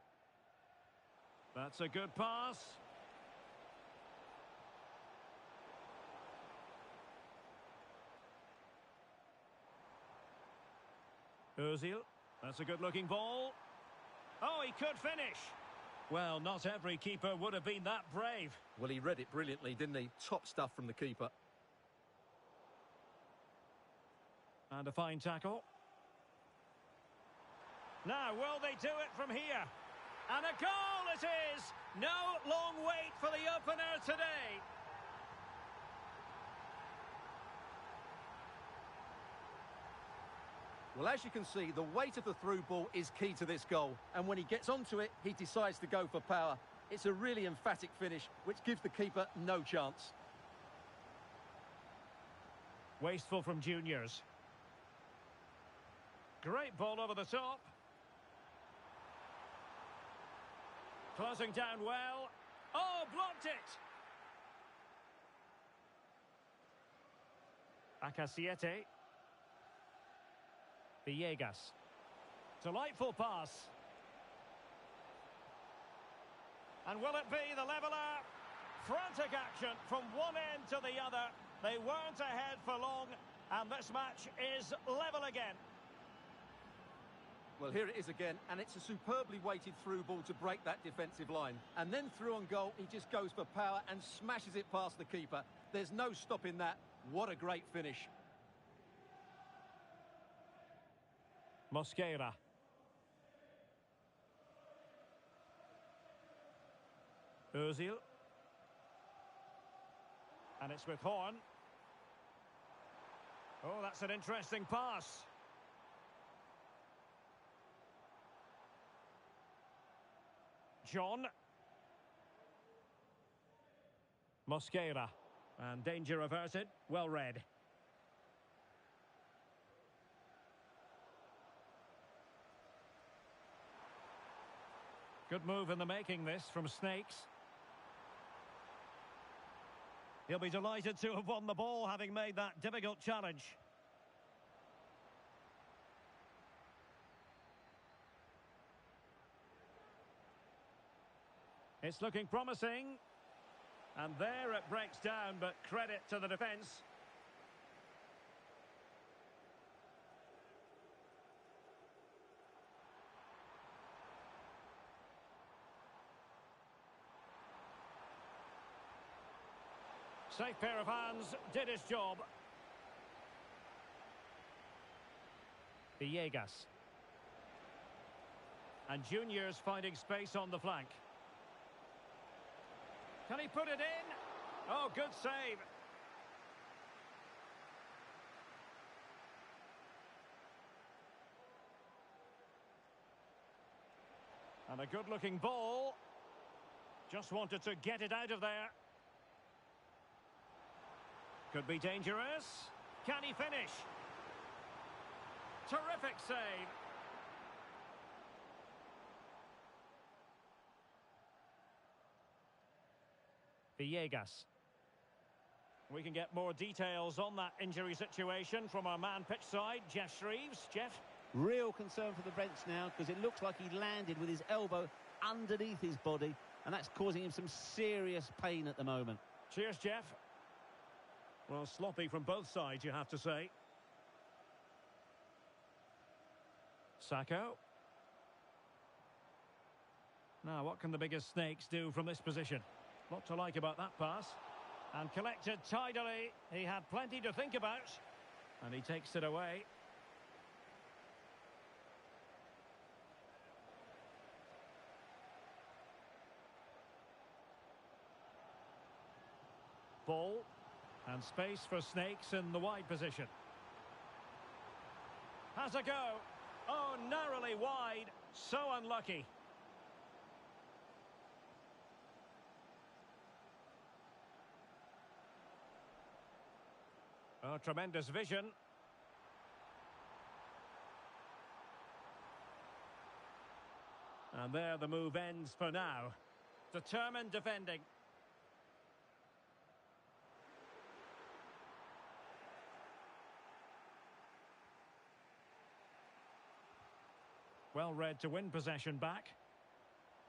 That's a good pass. Ozil, that's a good-looking ball. Oh, he could finish. Well, not every keeper would have been that brave. Well, he read it brilliantly, didn't he? Top stuff from the keeper. And a fine tackle. Now, will they do it from here? And a goal it is! No long wait for the opener today. Well, as you can see, the weight of the through ball is key to this goal. And when he gets onto it, he decides to go for power. It's a really emphatic finish, which gives the keeper no chance. Wasteful from juniors. Great ball over the top. Closing down well. Oh, blocked it! Acasiete. Villegas. Delightful pass. And will it be the leveller? Frantic action from one end to the other. They weren't ahead for long, and this match is level again. Well, here it is again, and it's a superbly weighted through ball to break that defensive line. And then through on goal, he just goes for power and smashes it past the keeper. There's no stopping that. What a great finish. Mosquera. Ozil. And it's with Horn. Oh, that's an interesting pass. John. Mosquera. And danger averted. Well read. Good move in the making this from Snakes. He'll be delighted to have won the ball, having made that difficult challenge. It's looking promising. And there it breaks down, but credit to the defence. Safe pair of hands, did his job. Villegas. And Junior's finding space on the flank. Can he put it in? Oh, good save. And a good-looking ball. Just wanted to get it out of there. Could be dangerous. Can he finish? Terrific save. Villegas. We can get more details on that injury situation from our man pitch side, Jeff Shreves. Jeff? Real concern for the bench now, because it looks like he landed with his elbow underneath his body, and that's causing him some serious pain at the moment. Cheers, Jeff. Well, sloppy from both sides, you have to say. Sacco. Now, what can the biggest Snakes do from this position? Lot to like about that pass. And collected tidily. He had plenty to think about. And he takes it away. Ball. And space for Snakes in the wide position. Has a go. Oh, narrowly wide. So unlucky. Oh, tremendous vision. And there the move ends for now. Determined defending. Well read to win possession back.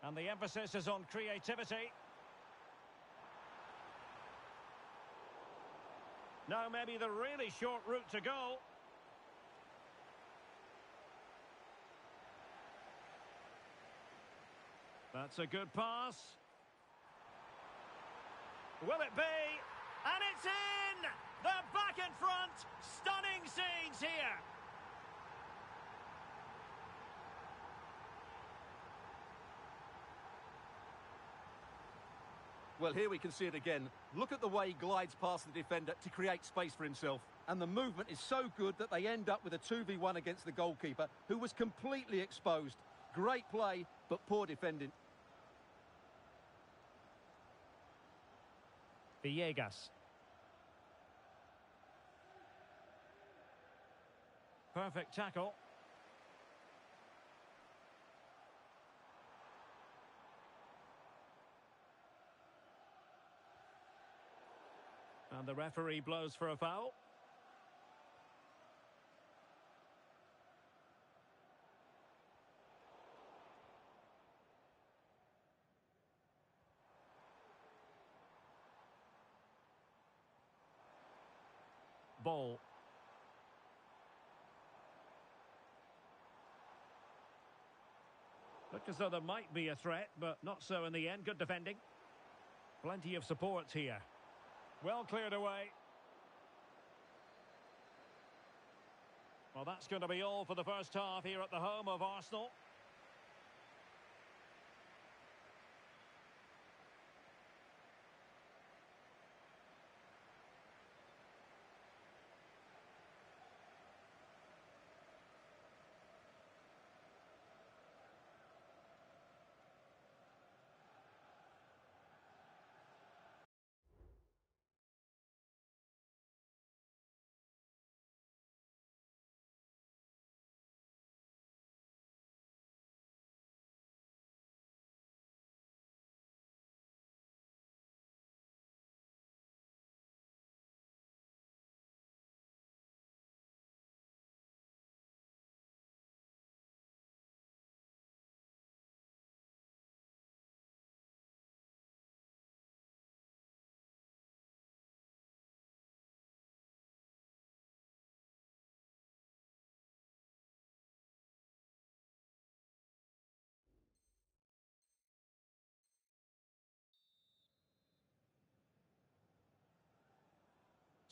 And the emphasis is on creativity. Now maybe the really short route to goal. That's a good pass. Will it be? And it's in! They're back in front! Stunning scenes here! Well, here we can see it again. Look at the way he glides past the defender to create space for himself. And the movement is so good that they end up with a 2v1 against the goalkeeper, who was completely exposed. Great play, but poor defending. Villegas. Perfect tackle. And the referee blows for a foul. Ball. Looked as though there might be a threat, but not so in the end. Good defending. Plenty of support here. Well cleared away. Well, that's going to be all for the first half here at the home of Arsenal.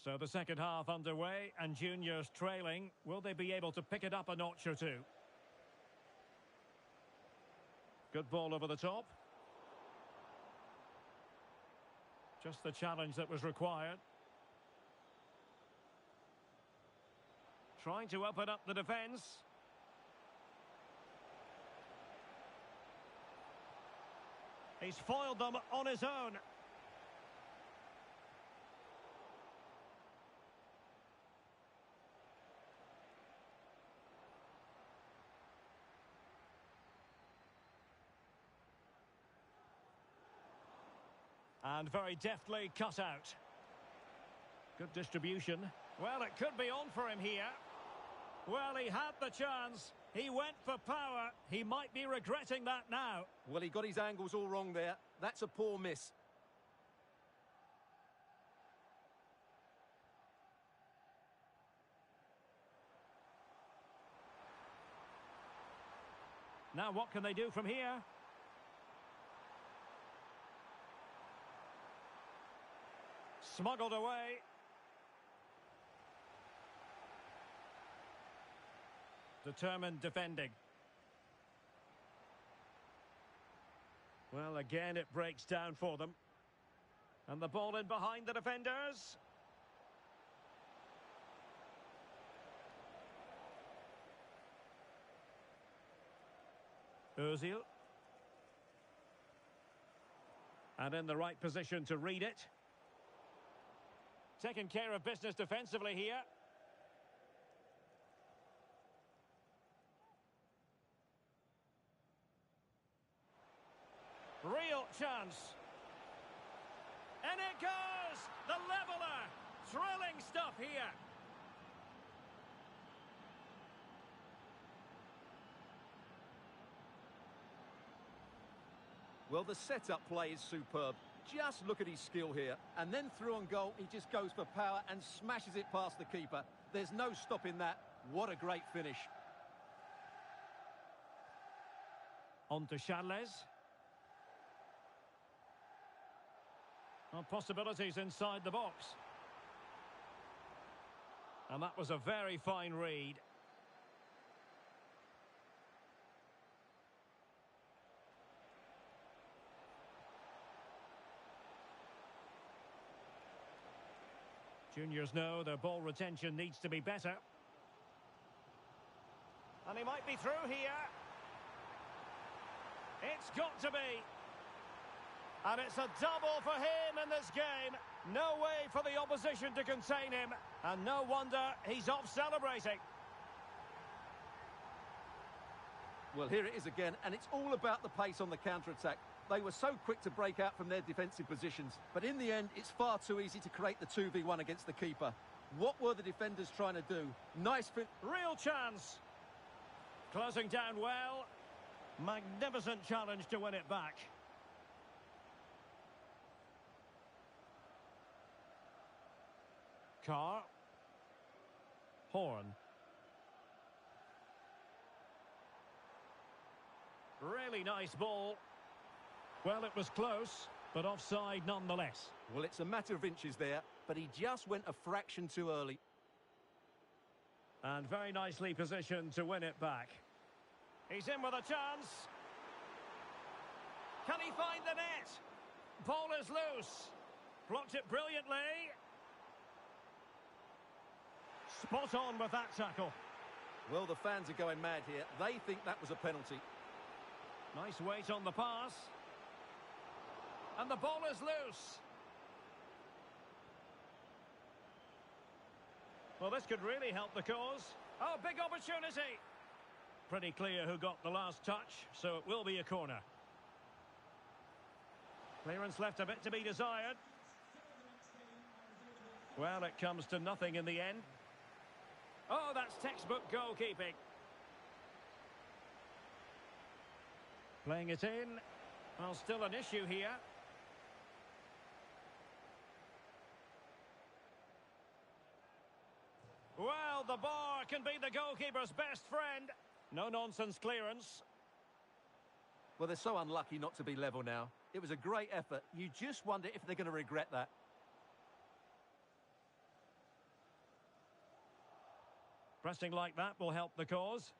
So the second half underway and Juniors trailing. Will they be able to pick it up a notch or two? Good ball over the top. Just the challenge that was required. Trying to open up the defence. He's foiled them on his own. And very deftly cut out. Good distribution. Well, it could be on for him here. Well, he had the chance. He went for power. He might be regretting that now. Well, he got his angles all wrong there. That's a poor miss. Now what can they do from here? Smuggled away. Determined defending. Well, again, it breaks down for them. And the ball in behind the defenders. Ozil. And in the right position to read it. Taking care of business defensively here. Real chance. And it goes! The leveller! Thrilling stuff here. Well, the setup play is superb. Just look at his skill here. And then through on goal, he just goes for power and smashes it past the keeper. There's no stopping that. What a great finish. On to Charles. Well, possibilities inside the box. And that was a very fine read. Juniors know their ball retention needs to be better. And he might be through here. It's got to be. And it's a double for him in this game. No way for the opposition to contain him. And no wonder he's off celebrating. Well, here it is again, and it's all about the pace on the counter-attack. They were so quick to break out from their defensive positions, but in the end, it's far too easy to create the 2v1 against the keeper. What were the defenders trying to do? Nice fit. Real chance. Closing down well. Magnificent challenge to win it back. Carr. Horn. Really nice ball. Well, it was close, but offside nonetheless. Well, it's a matter of inches there, but he just went a fraction too early. And very nicely positioned to win it back. He's in with a chance. Can he find the net? Ball is loose. Blocked it brilliantly. Spot on with that tackle. Well, the fans are going mad here. They think that was a penalty. Nice weight on the pass. And the ball is loose. Well, this could really help the cause. Oh, big opportunity. Pretty clear who got the last touch, so it will be a corner. Clearance left a bit to be desired. Well, it comes to nothing in the end. Oh, that's textbook goalkeeping. Playing it in. Well, still an issue here. Well, the bar can be the goalkeeper's best friend. No-nonsense clearance. Well, they're so unlucky not to be level now. It was a great effort. You just wonder if they're going to regret that. Pressing like that will help the cause.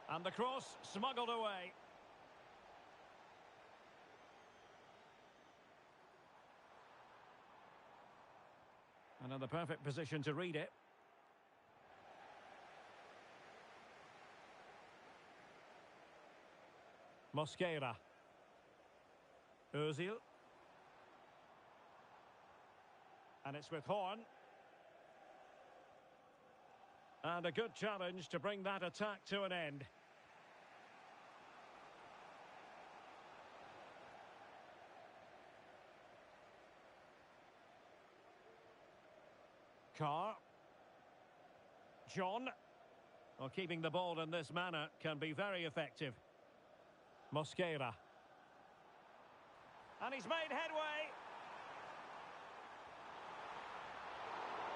And the cross smuggled away. And in the perfect position to read it. Mosquera. Ozil. And it's with Horn. And a good challenge to bring that attack to an end. Carr. John. Well, keeping the ball in this manner can be very effective. Mosquera. And he's made headway.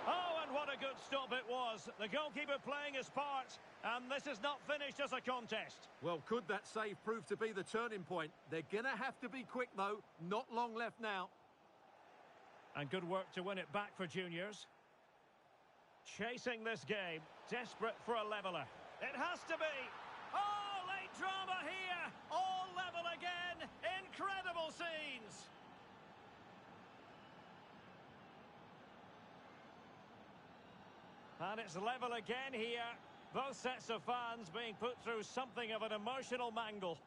Oh, and what a good stop it was. The goalkeeper playing his part, and this is not finished as a contest. Well, could that save prove to be the turning point? They're going to have to be quick, though. Not long left now. And good work to win it back for Juniors. Chasing this game, desperate for a leveller. It has to be. Oh, late drama here. All level again. Incredible scenes. And it's level again here. Both sets of fans being put through something of an emotional mangle.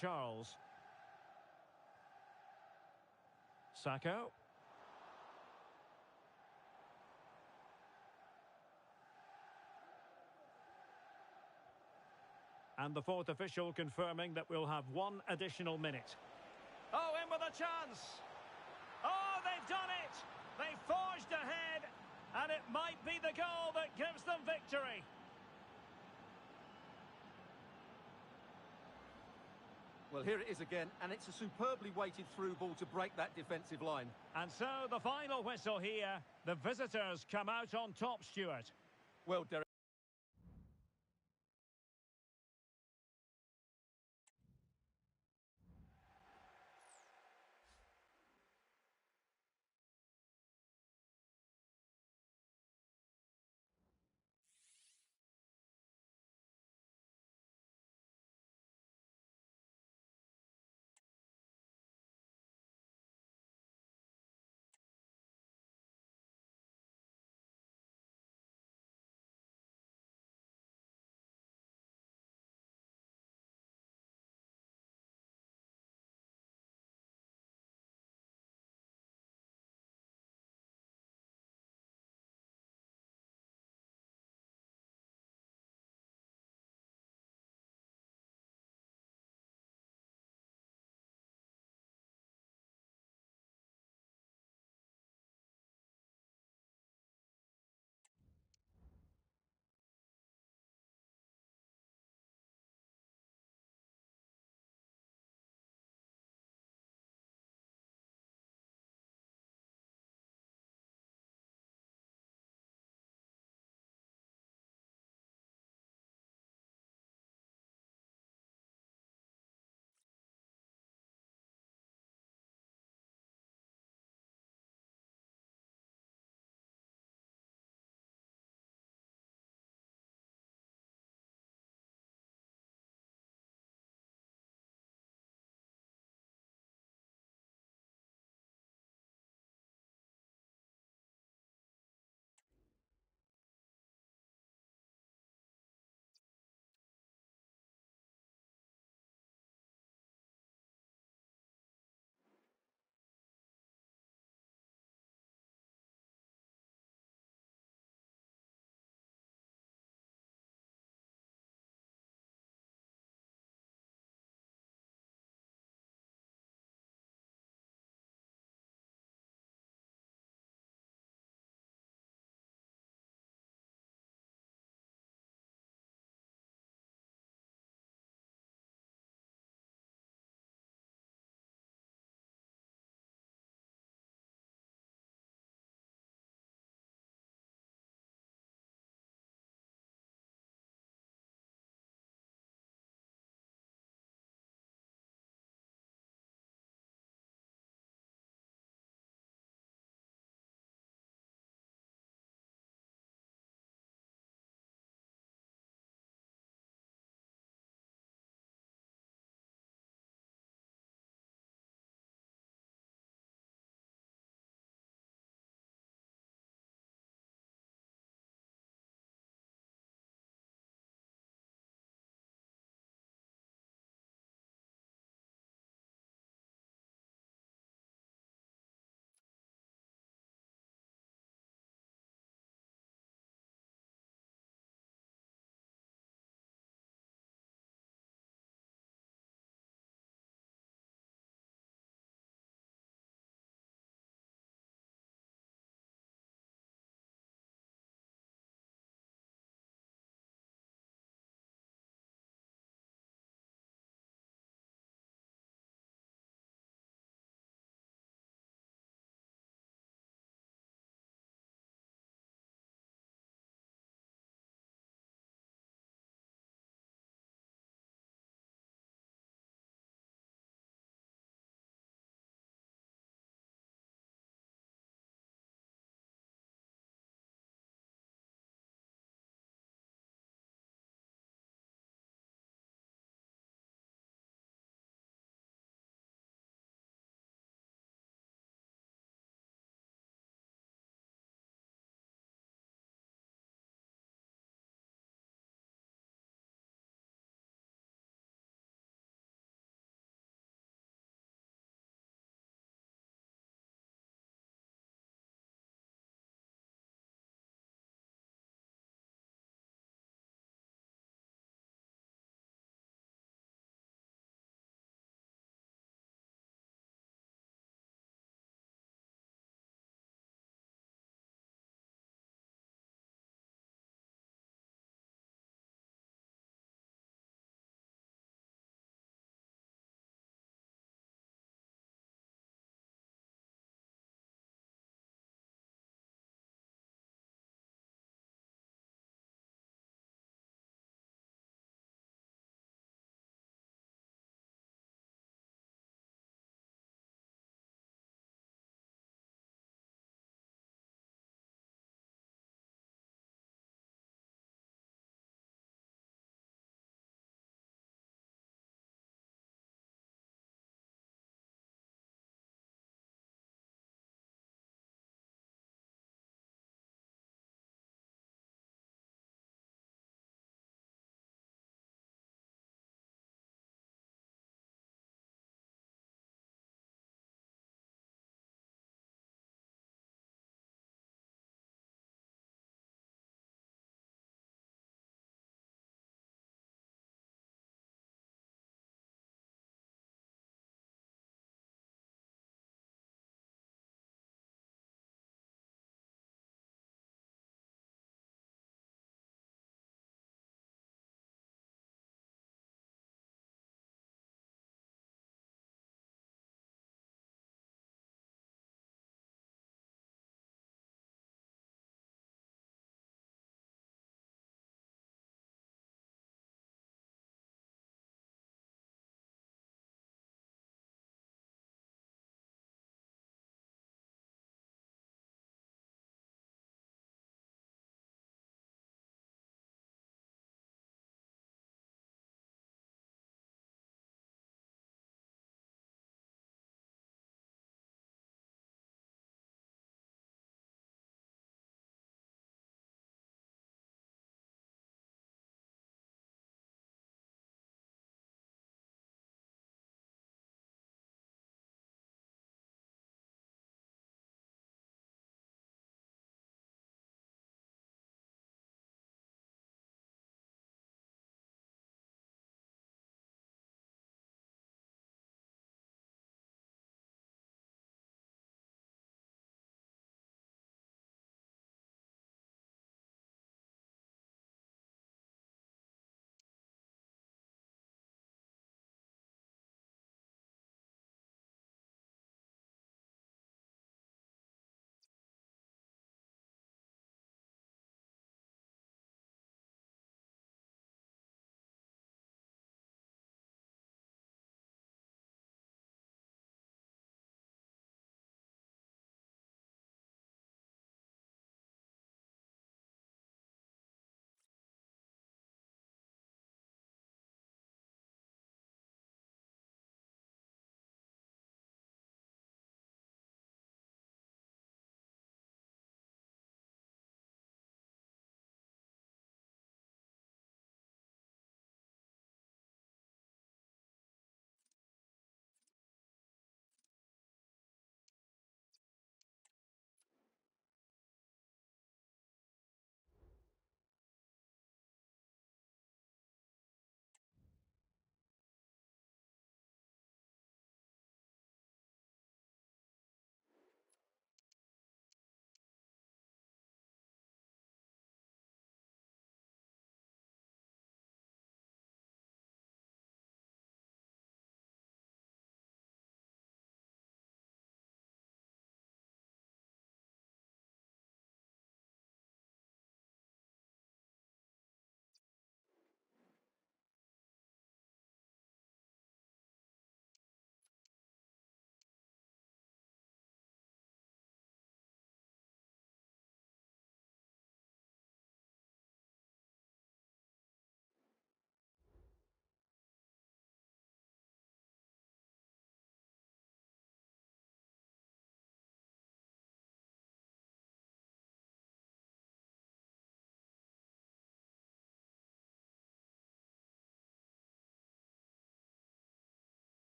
Charles. Sacco. And the fourth official confirming that we'll have one additional minute. Oh, in with a chance. Oh, they've done it. They forged ahead, and it might be the goal that gives them victory. Well, here it is again, and it's a superbly weighted through ball to break that defensive line. And so the final whistle here. The visitors come out on top, Stuart. Well, Derek.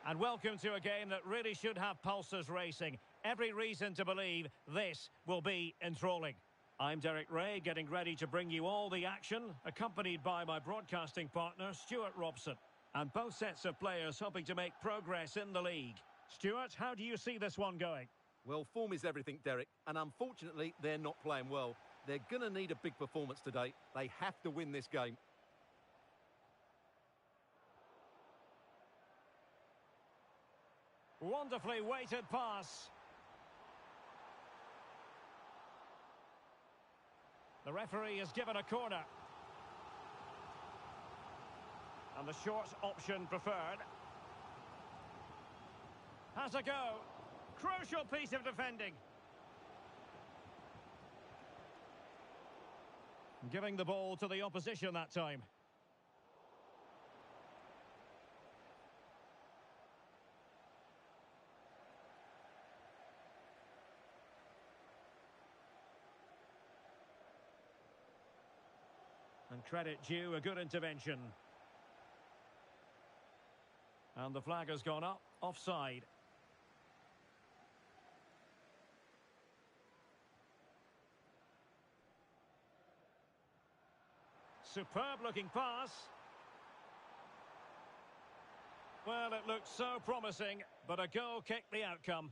And welcome to a game that really should have pulses racing. Every reason to believe this will be enthralling. I'm Derek Ray, getting ready to bring you all the action, accompanied by my broadcasting partner, Stuart Robson. And both sets of players hoping to make progress in the league. Stuart, how do you see this one going? Well, form is everything, Derek, and unfortunately, they're not playing well. They're going to need a big performance today. They have to win this game. Wonderfully weighted pass. The referee has given a corner. And the short option preferred. Has a go. Crucial piece of defending. Giving the ball to the opposition that time. And credit due, a good intervention. And the flag has gone up, offside. Superb looking pass. Well, it looked so promising, but a goal kicked the outcome.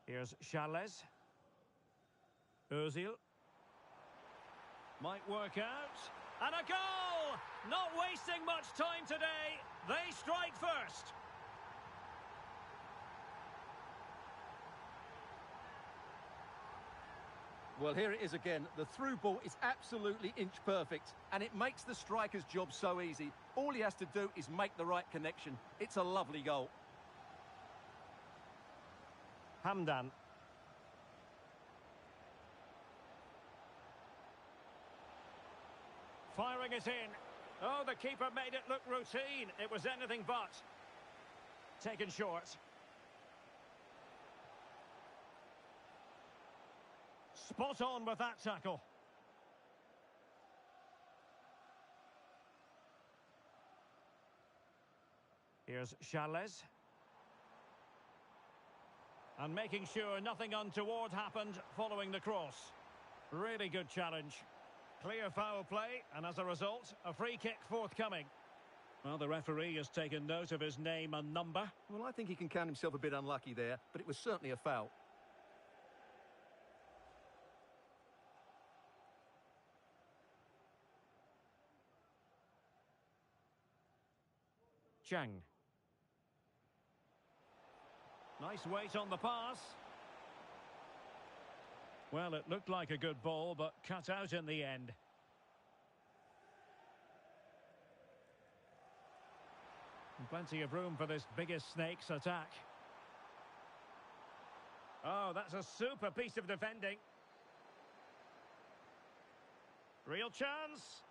Here's Charles. Ozil. Might work out. And a goal! Not wasting much time today. They strike first. Well, here it is again. The through ball is absolutely inch perfect, and it makes the striker's job so easy. All he has to do is make the right connection. It's a lovely goal. Hamdan. Firing it in. Oh, the keeper made it look routine. It was anything but. Taken short. Spot on with that tackle. Here's Charles. And making sure nothing untoward happened following the cross. Really good challenge. Clear foul play, and as a result, a free kick forthcoming. Well, the referee has taken note of his name and number. Well, I think he can count himself a bit unlucky there, but it was certainly a foul. Chang. Nice weight on the pass. Well, it looked like a good ball, but cut out in the end. And plenty of room for this biggest snake's attack. Oh, that's a super piece of defending. Real chance.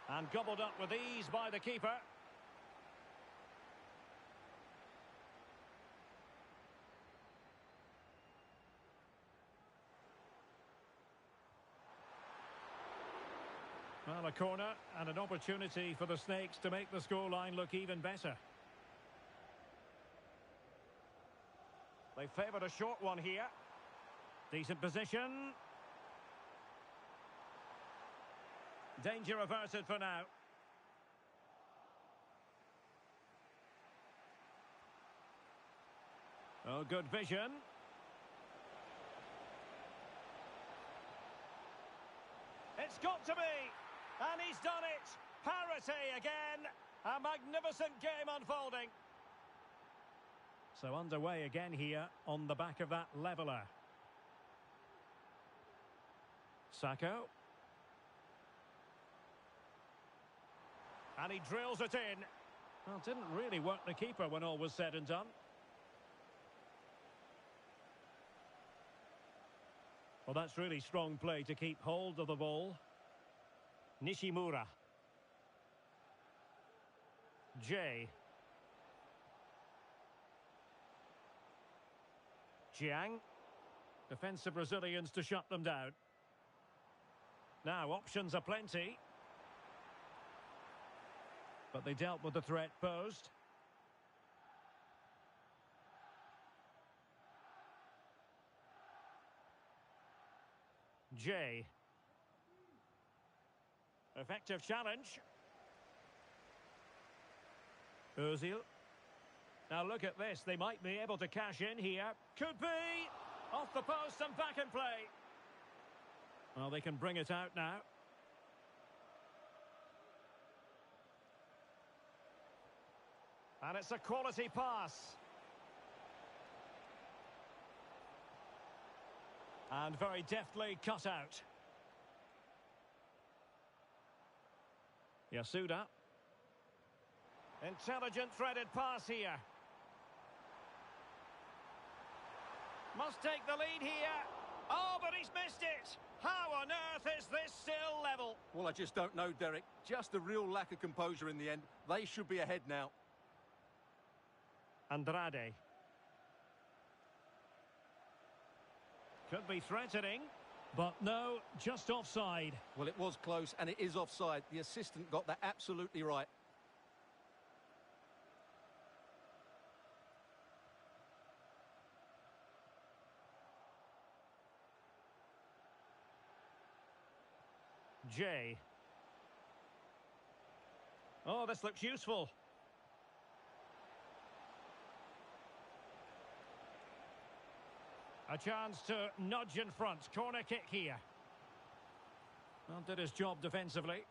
And gobbled up with ease by the keeper. Well, a corner and an opportunity for the Snakes to make the scoreline look even better. They favoured a short one here. Decent position. Danger averted for now. Oh, good vision. It's got to be. And he's done it. Parity again. A magnificent game unfolding. So underway again here on the back of that leveller. Sacco. And he drills it in. Well, didn't really work the keeper when all was said and done. Well, that's really strong play to keep hold of the ball. Nishimura. Jay. Jiang. Defensive Brazilians to shut them down. Now, options are plenty. But they dealt with the threat posed. Jay. Effective challenge. Ozil. Now look at this. They might be able to cash in here. Could be. Off the post and back in play. Well, they can bring it out now. And it's a quality pass. And very deftly cut out. Yasuda. Intelligent threaded pass here. Must take the lead here. Oh, but he's missed it. How on earth is this still level? Well, I just don't know, Derek. Just a real lack of composure in the end. They should be ahead now. Andrade. Could be threatening, but no, just offside. Well, it was close, and it is offside. The assistant got that absolutely right. Jay. Oh, this looks useful. A chance to nudge in front. Corner kick here. Well, did his job defensively.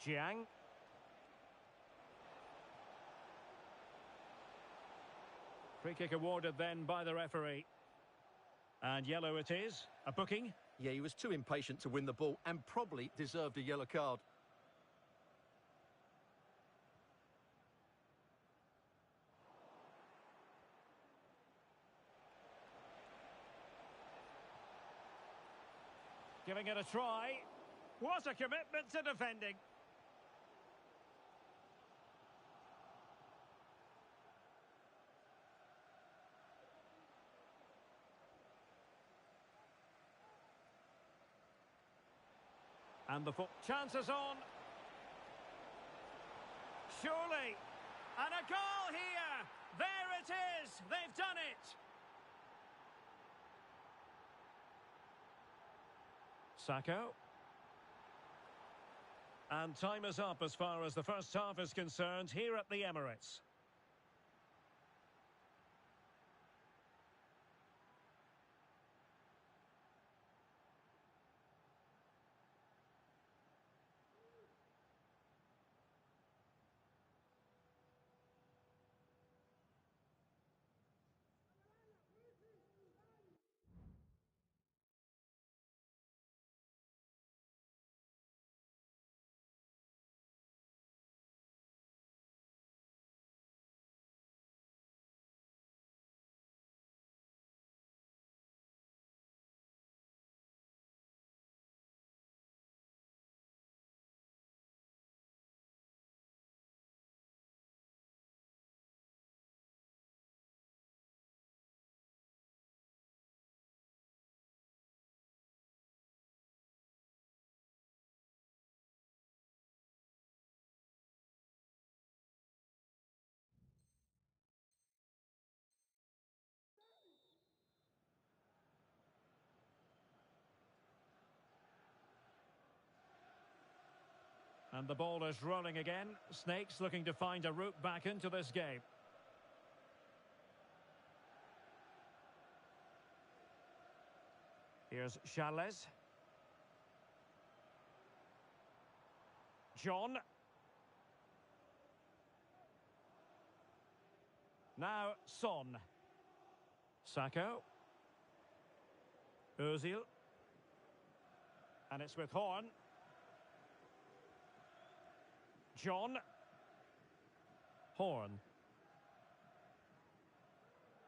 Jiang. Free kick awarded then by the referee. And yellow it is. A booking. Yeah, he was too impatient to win the ball and probably deserved a yellow card. Giving it a try. What a commitment to defending. And the chances on. Surely. And a goal here. There it is. They've done it. Sacco. And time is up as far as the first half is concerned here at the Emirates. And the ball is rolling again. Snakes looking to find a route back into this game. Here's Charles. John. Now Son. Sacco. Ozil. And it's with Horn. John. Horn.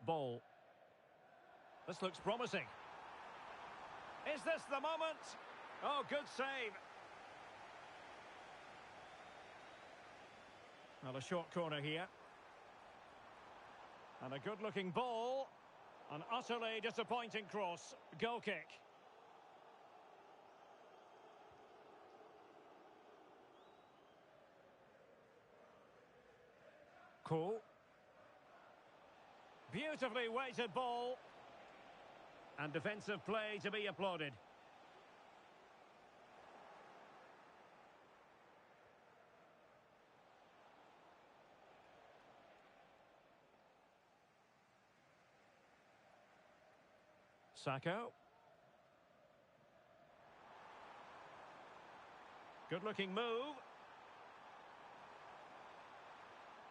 Ball. This looks promising. Is this the moment? Oh, good save. Well, a short corner here. And a good-looking ball. An utterly disappointing cross. Goal kick. Cool. Beautifully weighted ball. And defensive play to be applauded. Sacco. Good-looking move.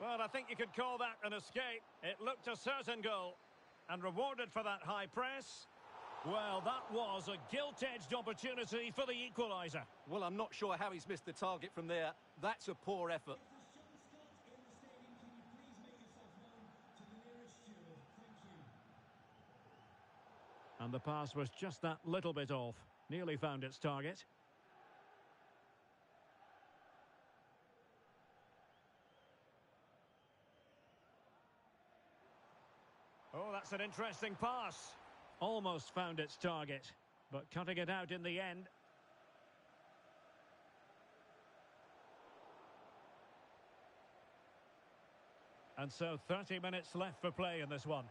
Well, I think you could call that an escape. It looked a certain goal. And rewarded for that high press. Well, that was a gilt-edged opportunity for the equaliser. Well, I'm not sure how he's missed the target from there. That's a poor effort. And the pass was just that little bit off. Nearly found its target. Oh, that's an interesting pass. Almost found its target, but cutting it out in the end. And so 30 minutes left for play in this one.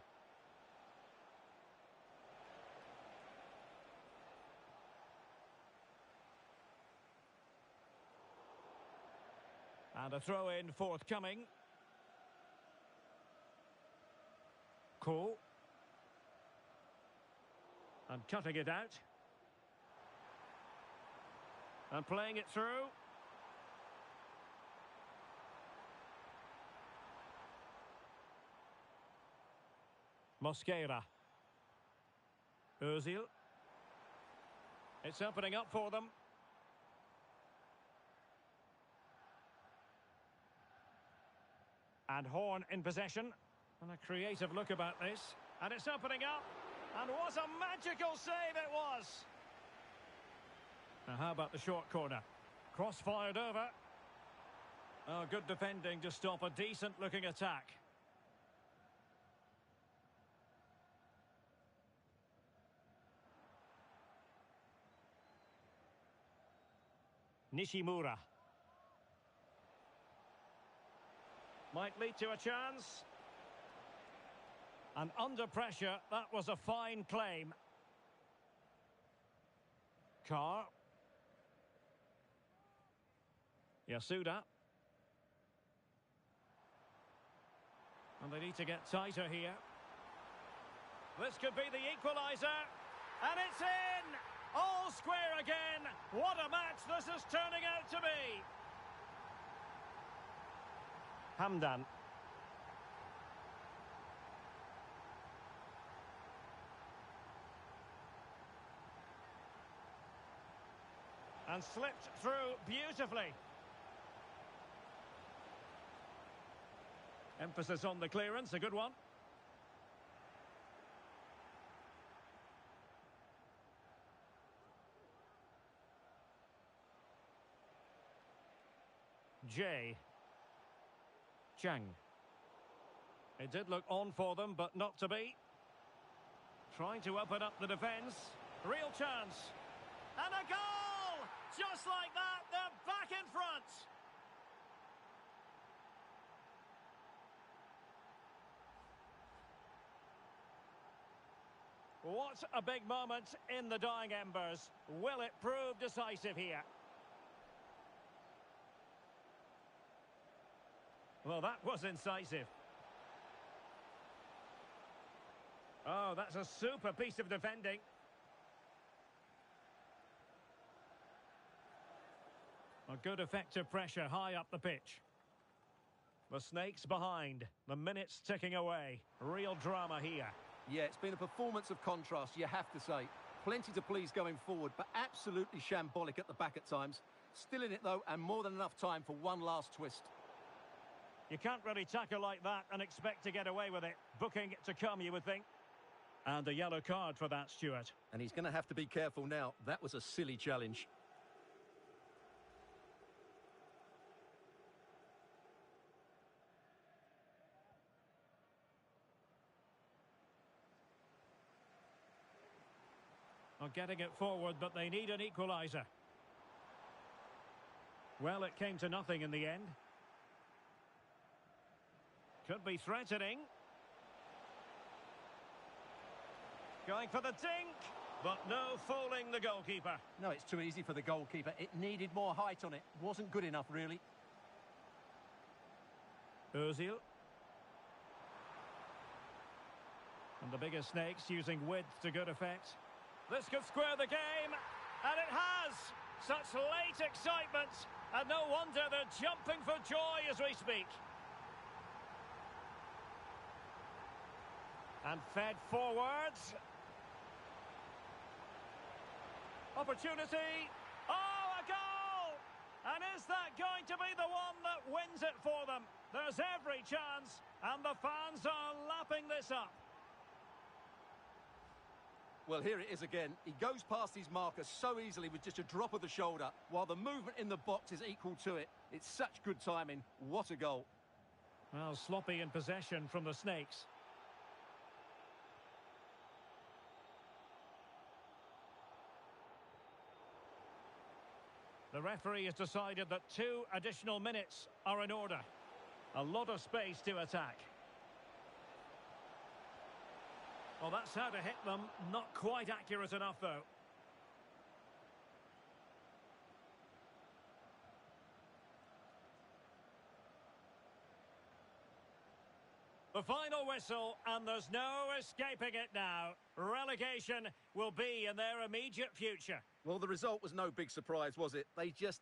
And a throw-in forthcoming. Cool. And cutting it out. And playing it through. Mosquera. Özil. It's opening up for them. And Horn in possession. And a creative look about this. And it's opening up. And what a magical save it was. Now how about the short corner? Cross fired over. Oh, good defending to stop a decent looking attack. Nishimura. Might lead to a chance. And under pressure, that was a fine claim. Carr. Yasuda. And they need to get tighter here. This could be the equaliser. And it's in! All square again. What a match this is turning out to be. Hamdan. And slipped through beautifully. Emphasis on the clearance, a good one. Jay. Chang. It did look on for them, but not to be. Trying to open up the defence. Real chance. And a goal! Just like that, they're back in front. What a big moment in the dying embers. Will it prove decisive here? Well, that was incisive. Oh, that's a super piece of defending. A good effective pressure high up the pitch. The Snakes behind. The minutes ticking away. Real drama here. Yeah, it's been a performance of contrast, you have to say. Plenty to please going forward, but absolutely shambolic at the back at times. Still in it, though, and more than enough time for one last twist. You can't really tackle like that and expect to get away with it. Booking to come, you would think. And a yellow card for that, Stuart. And he's going to have to be careful now. That was a silly challenge. Are getting it forward, but they need an equaliser. Well, it came to nothing in the end. Could be threatening. Going for the dink, but no fooling the goalkeeper. No, it's too easy for the goalkeeper. It needed more height on it. Wasn't good enough, really. Ozil. And the bigger snakes using width to good effect. This could square the game, and it has! Such late excitement, and no wonder they're jumping for joy as we speak. And fed forwards. Opportunity. Oh, a goal! And is that going to be the one that wins it for them? There's every chance, and the fans are lapping this up. Well, here it is again. He goes past his marker so easily with just a drop of the shoulder, while the movement in the box is equal to it. It's such good timing. What a goal. Well, sloppy in possession from the Snakes. The referee has decided that 2 additional minutes are in order. A lot of space to attack. Well, that's how to hit them. Not quite accurate enough, though. The final whistle, and there's no escaping it now. Relegation will be in their immediate future. Well, the result was no big surprise, was it? They just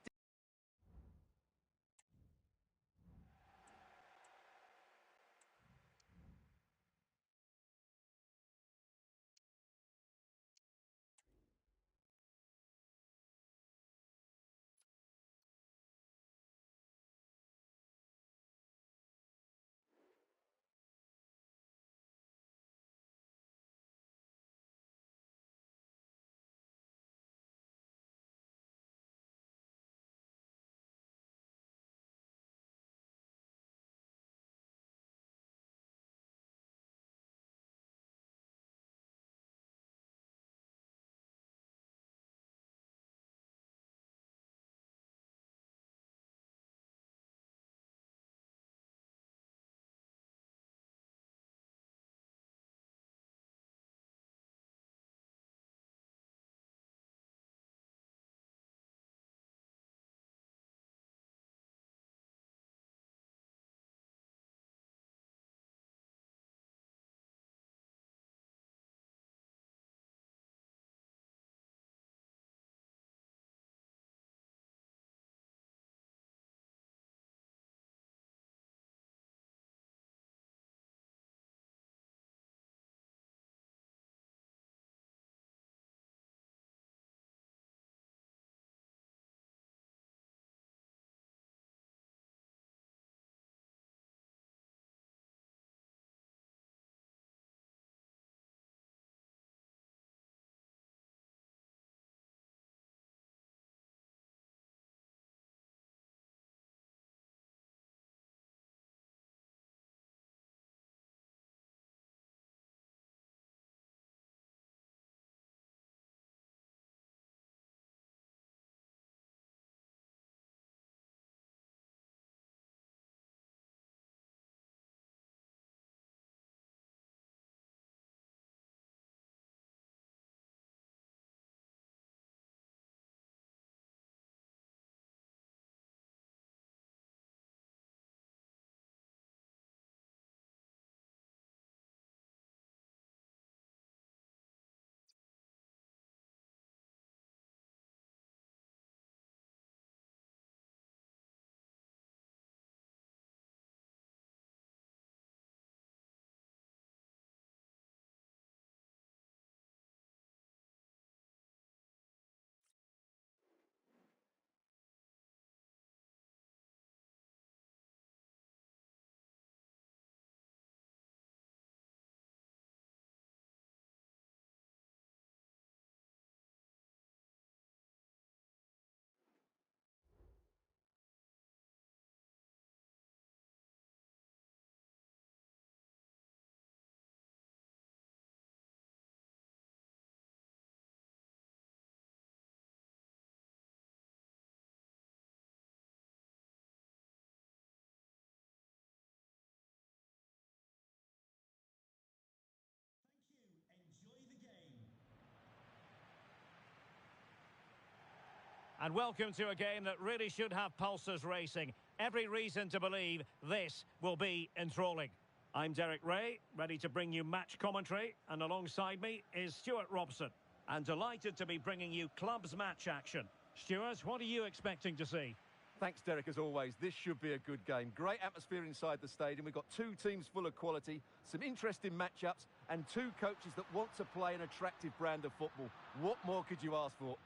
And welcome to a game that really should have pulses racing. Every reason to believe this will be enthralling. I'm Derek Ray, ready to bring you match commentary, and alongside me is Stuart Robson. And delighted to be bringing you clubs match action. Stuart, what are you expecting to see? Thanks, Derek, as always. This should be a good game. Great atmosphere inside the stadium. We've got two teams full of quality, some interesting matchups, and two coaches that want to play an attractive brand of football. What more could you ask for?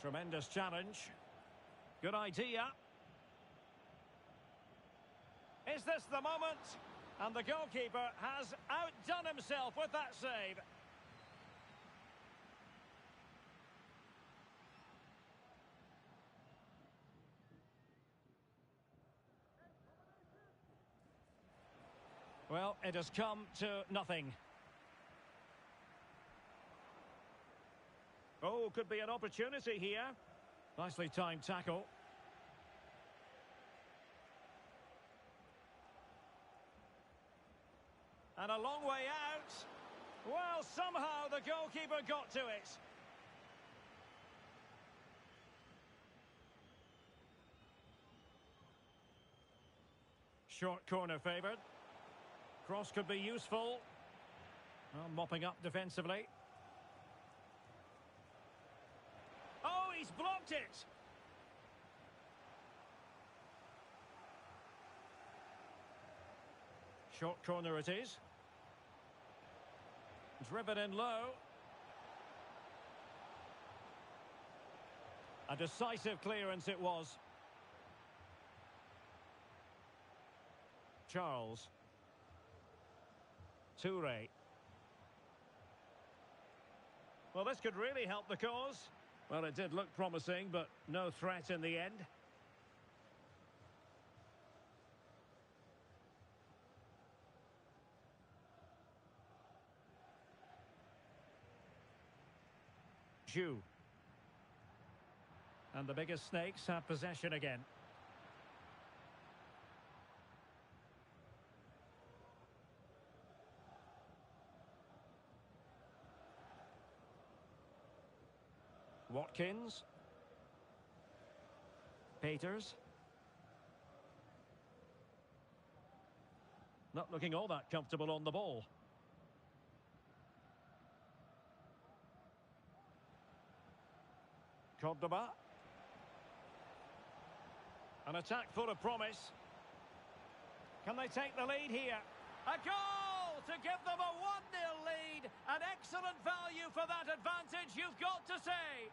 Tremendous challenge. Good idea. Is this the moment? And the goalkeeper has outdone himself with that save. Well, it has come to nothing. Oh, could be an opportunity here. Nicely timed tackle. And a long way out. Well, somehow the goalkeeper got to it. Short corner favoured. Cross could be useful. Well, mopping up defensively. Oh, he's blocked it. Short corner it is. Driven in low. A decisive clearance it was. Charles. Toure. Well, this could really help the cause. Well, it did look promising, but no threat in the end. Ju. And the biggest snakes have possession again. Watkins. Peters. Not looking all that comfortable on the ball. Cordoba. An attack full of promise. Can they take the lead here? A goal to give them a 1-0 lead. An excellent value for that advantage, you've got to say.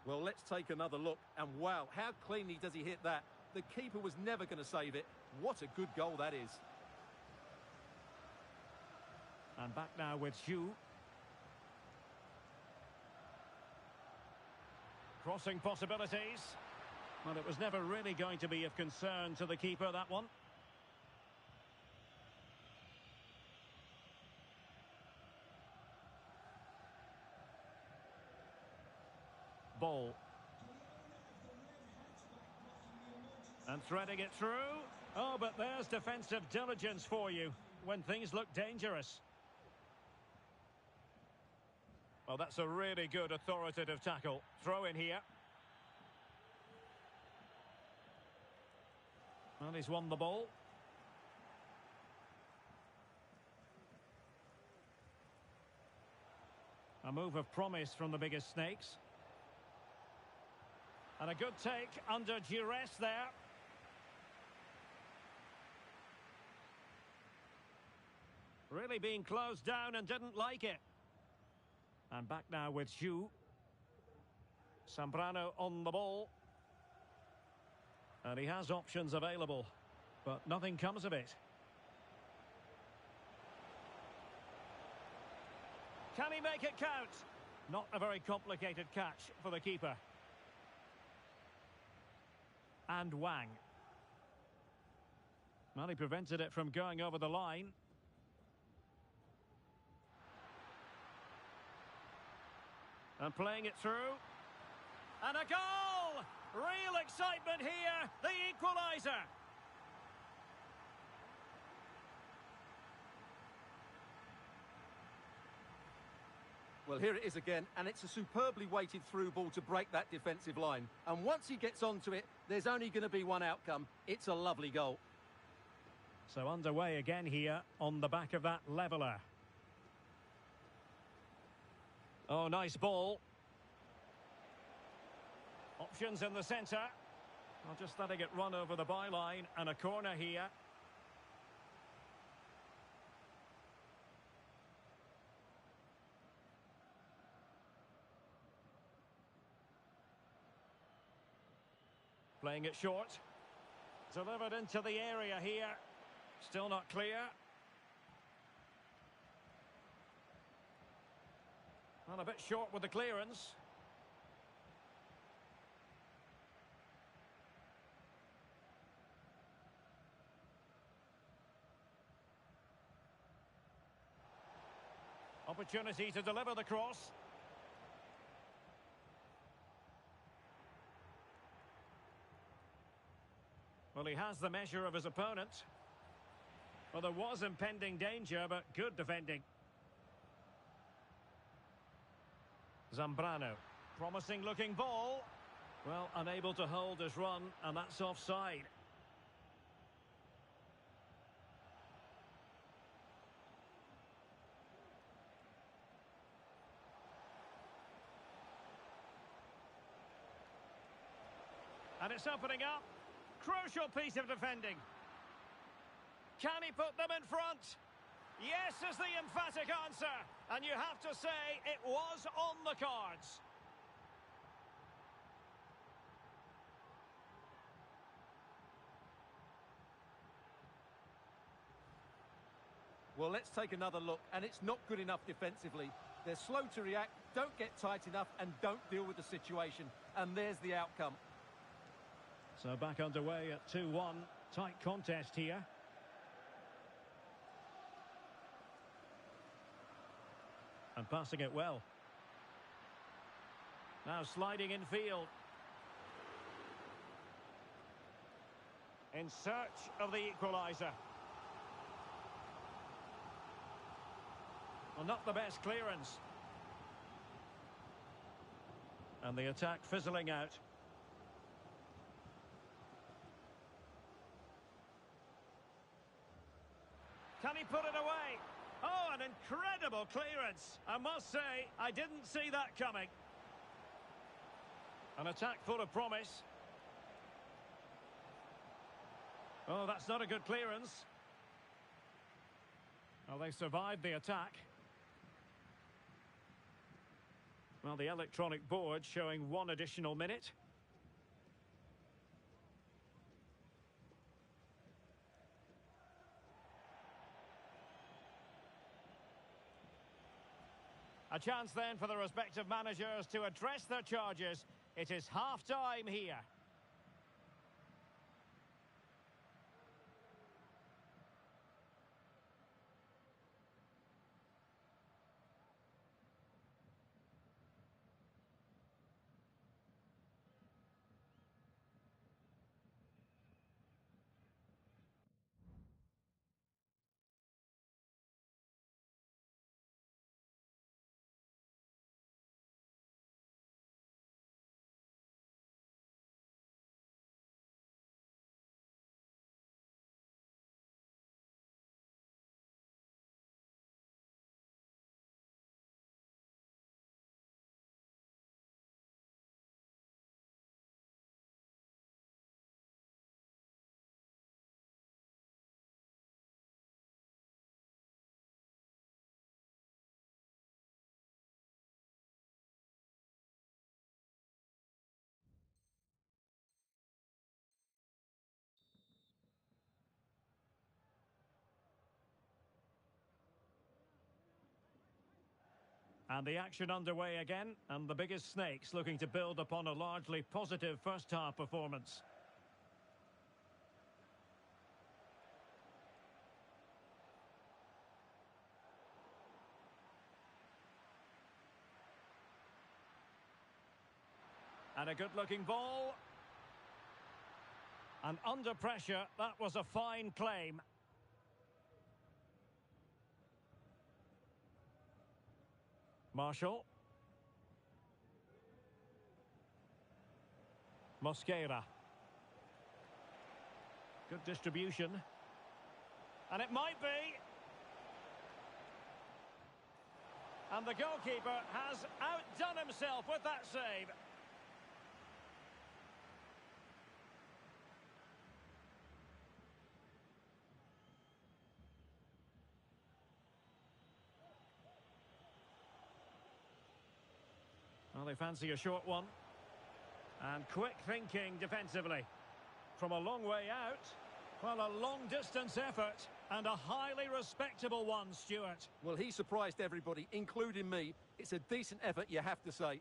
Well, let's take another look. And wow, how cleanly does he hit that? The keeper was never going to save it. What a good goal that is. And back now with Ju. Crossing possibilities. Well, it was never really going to be of concern to the keeper, that one. Ball. And threading it through. Oh, but there's defensive diligence for you when things look dangerous. Well, that's a really good authoritative tackle. Throw in here. Well, he's won the ball. A move of promise from the biggest snakes. And a good take under duress there. Really being closed down and didn't like it. And back now with Ju. Zambrano on the ball. And he has options available, but nothing comes of it. Can he make it count? Not a very complicated catch for the keeper. And Wang. Well, he prevented it from going over the line. And playing it through. And a goal! Real excitement here. The equaliser. Well, here it is again, and it's a superbly weighted through ball to break that defensive line. And once he gets onto it, there's only going to be one outcome. It's a lovely goal. So underway again here on the back of that leveller. Oh, nice ball. Options in the centre. Well, just letting it run over the byline, and a corner here. Playing it short. Delivered into the area here. Still not clear. Well, a bit short with the clearance. Opportunity to deliver the cross. Well, he has the measure of his opponent. Well, there was impending danger, but good defending. Zambrano. Promising looking ball. Well, unable to hold his run, and that's offside. And it's opening up. Crucial piece of defending. Can he put them in front? Yes is the emphatic answer. And you have to say it was on the cards. Well, let's take another look. And it's not good enough defensively. They're slow to react, don't get tight enough, and don't deal with the situation. And there's the outcome. So back underway at 2-1. Tight contest here. And passing it well. Now sliding in field. In search of the equaliser. Well, not the best clearance. And the attack fizzling out. Can he put it away? Oh, an incredible clearance. I must say, I didn't see that coming. An attack full of promise. Oh, that's not a good clearance. Well, they survived the attack. Well, the electronic board showing 1 additional minute. A chance then for the respective managers to address their charges. It is half-time here. And the action underway again, and the biggest snakes looking to build upon a largely positive first-half performance. And a good-looking ball. And under pressure, that was a fine claim. Marshall. Mosquera. Good distribution. And it might be. And the goalkeeper has outdone himself with that save. Well, they fancy a short one. And quick thinking defensively. From a long way out. Well, a long-distance effort and a highly respectable one, Stuart. Well, he surprised everybody, including me. It's a decent effort, you have to say.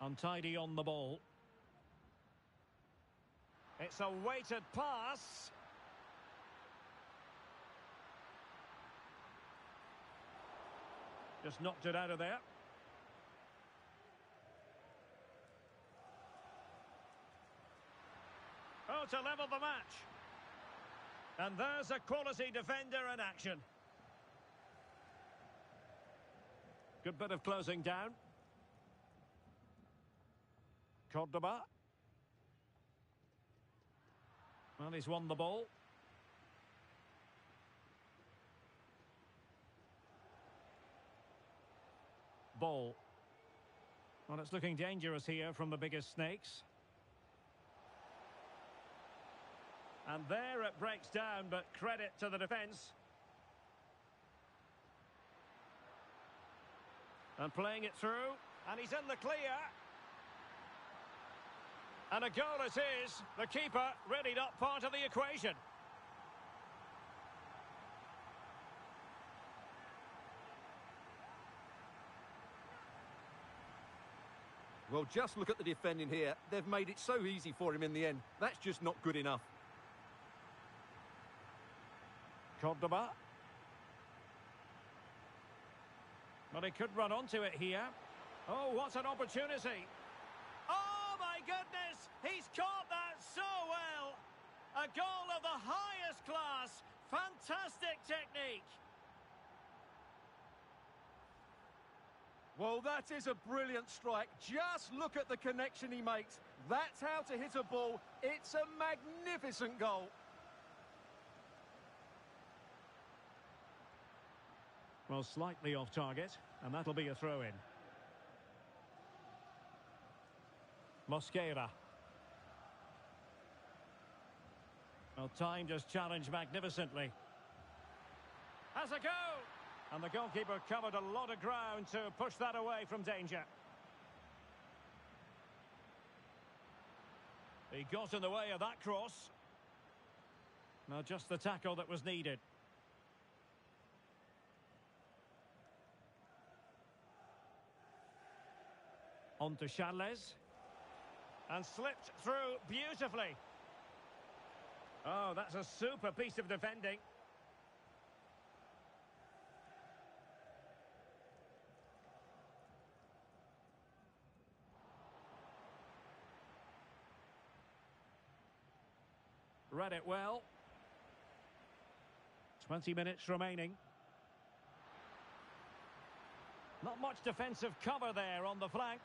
Untidy on the ball. It's a weighted pass. Just knocked it out of there. Oh, to level the match. And there's a quality defender in action. Good bit of closing down. Cordoba. Well, he's won the ball. Ball. Well, it's looking dangerous here from the biggest snakes. And there it breaks down, but credit to the defence. And playing it through, and he's in the clear. And a goal it is. The keeper really not part of the equation. Well, just look at the defending here. They've made it so easy for him in the end. That's just not good enough. Cordoba. But he could run onto it here. Oh, what an opportunity. Oh, my goodness. He's caught that so well. A goal of the highest class. Fantastic technique. Well, that is a brilliant strike. Just look at the connection he makes. That's how to hit a ball. It's a magnificent goal. Well, slightly off target, and that'll be a throw-in. Mosquera. Well, time just challenged magnificently. Has a go! And the goalkeeper covered a lot of ground to push that away from danger. He got in the way of that cross. Now just the tackle that was needed. On to Charles. And slipped through beautifully. Oh, that's a super piece of defending. Read it well. 20 minutes remaining. Not much defensive cover there on the flank.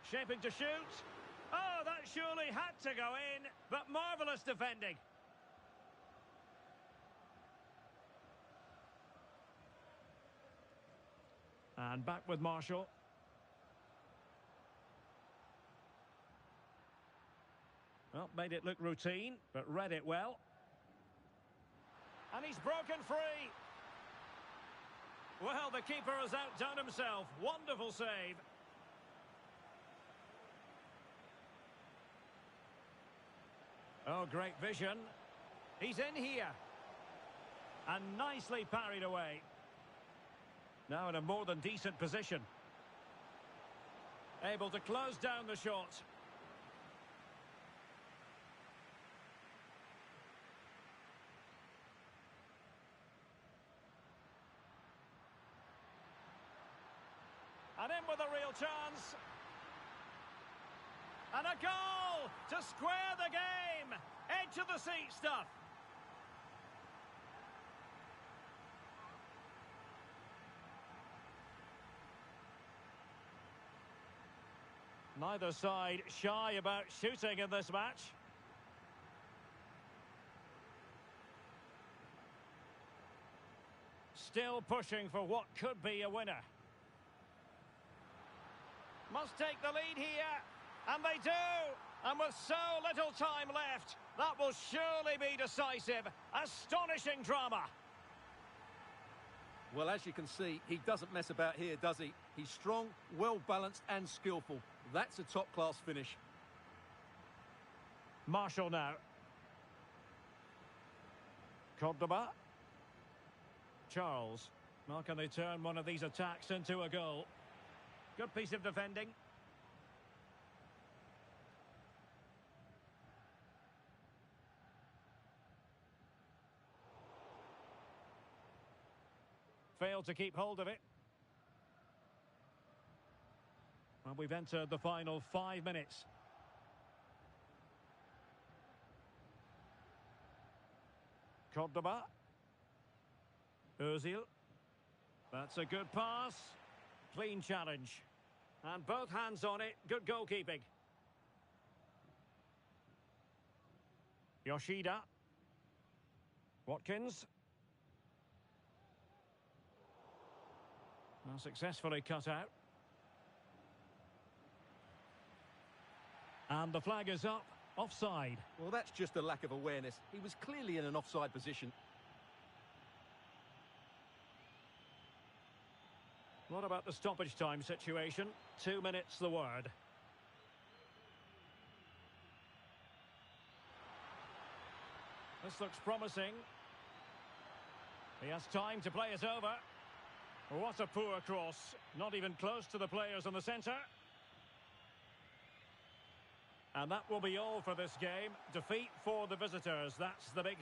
Shaping to shoot. Oh, that surely had to go in, but marvellous defending. And back with Marshall. Well, made it look routine, but read it well. And he's broken free. Well, the keeper has outdone himself. Wonderful save. Oh, great vision. He's in here. And nicely parried away. Now in a more than decent position. Able to close down the shot. And in with a real chance. And a goal to square the game. Edge of the seat stuff. Neither side shy about shooting in this match. Still pushing for what could be a winner. Must take the lead here, and they do! And with so little time left, that will surely be decisive. Astonishing drama. Well, as you can see, he doesn't mess about here, does he? He's strong, well-balanced and skillful. That's a top-class finish. Marshall now. Cordoba. Charles. Well, can they turn one of these attacks into a goal? Good piece of defending. Failed to keep hold of it. Well, we've entered the final 5 minutes. Cordoba. Ozil. That's a good pass. Clean challenge. And both hands on it. Good goalkeeping. Yoshida. Watkins. Well, successfully cut out. And the flag is up. Offside. Well, that's just a lack of awareness. He was clearly in an offside position. What about the stoppage time situation? 2 minutes the word. This looks promising. He has time to play it over. What a poor cross. Not even close to the players in the centre. And that will be all for this game. Defeat for the visitors. That's the big...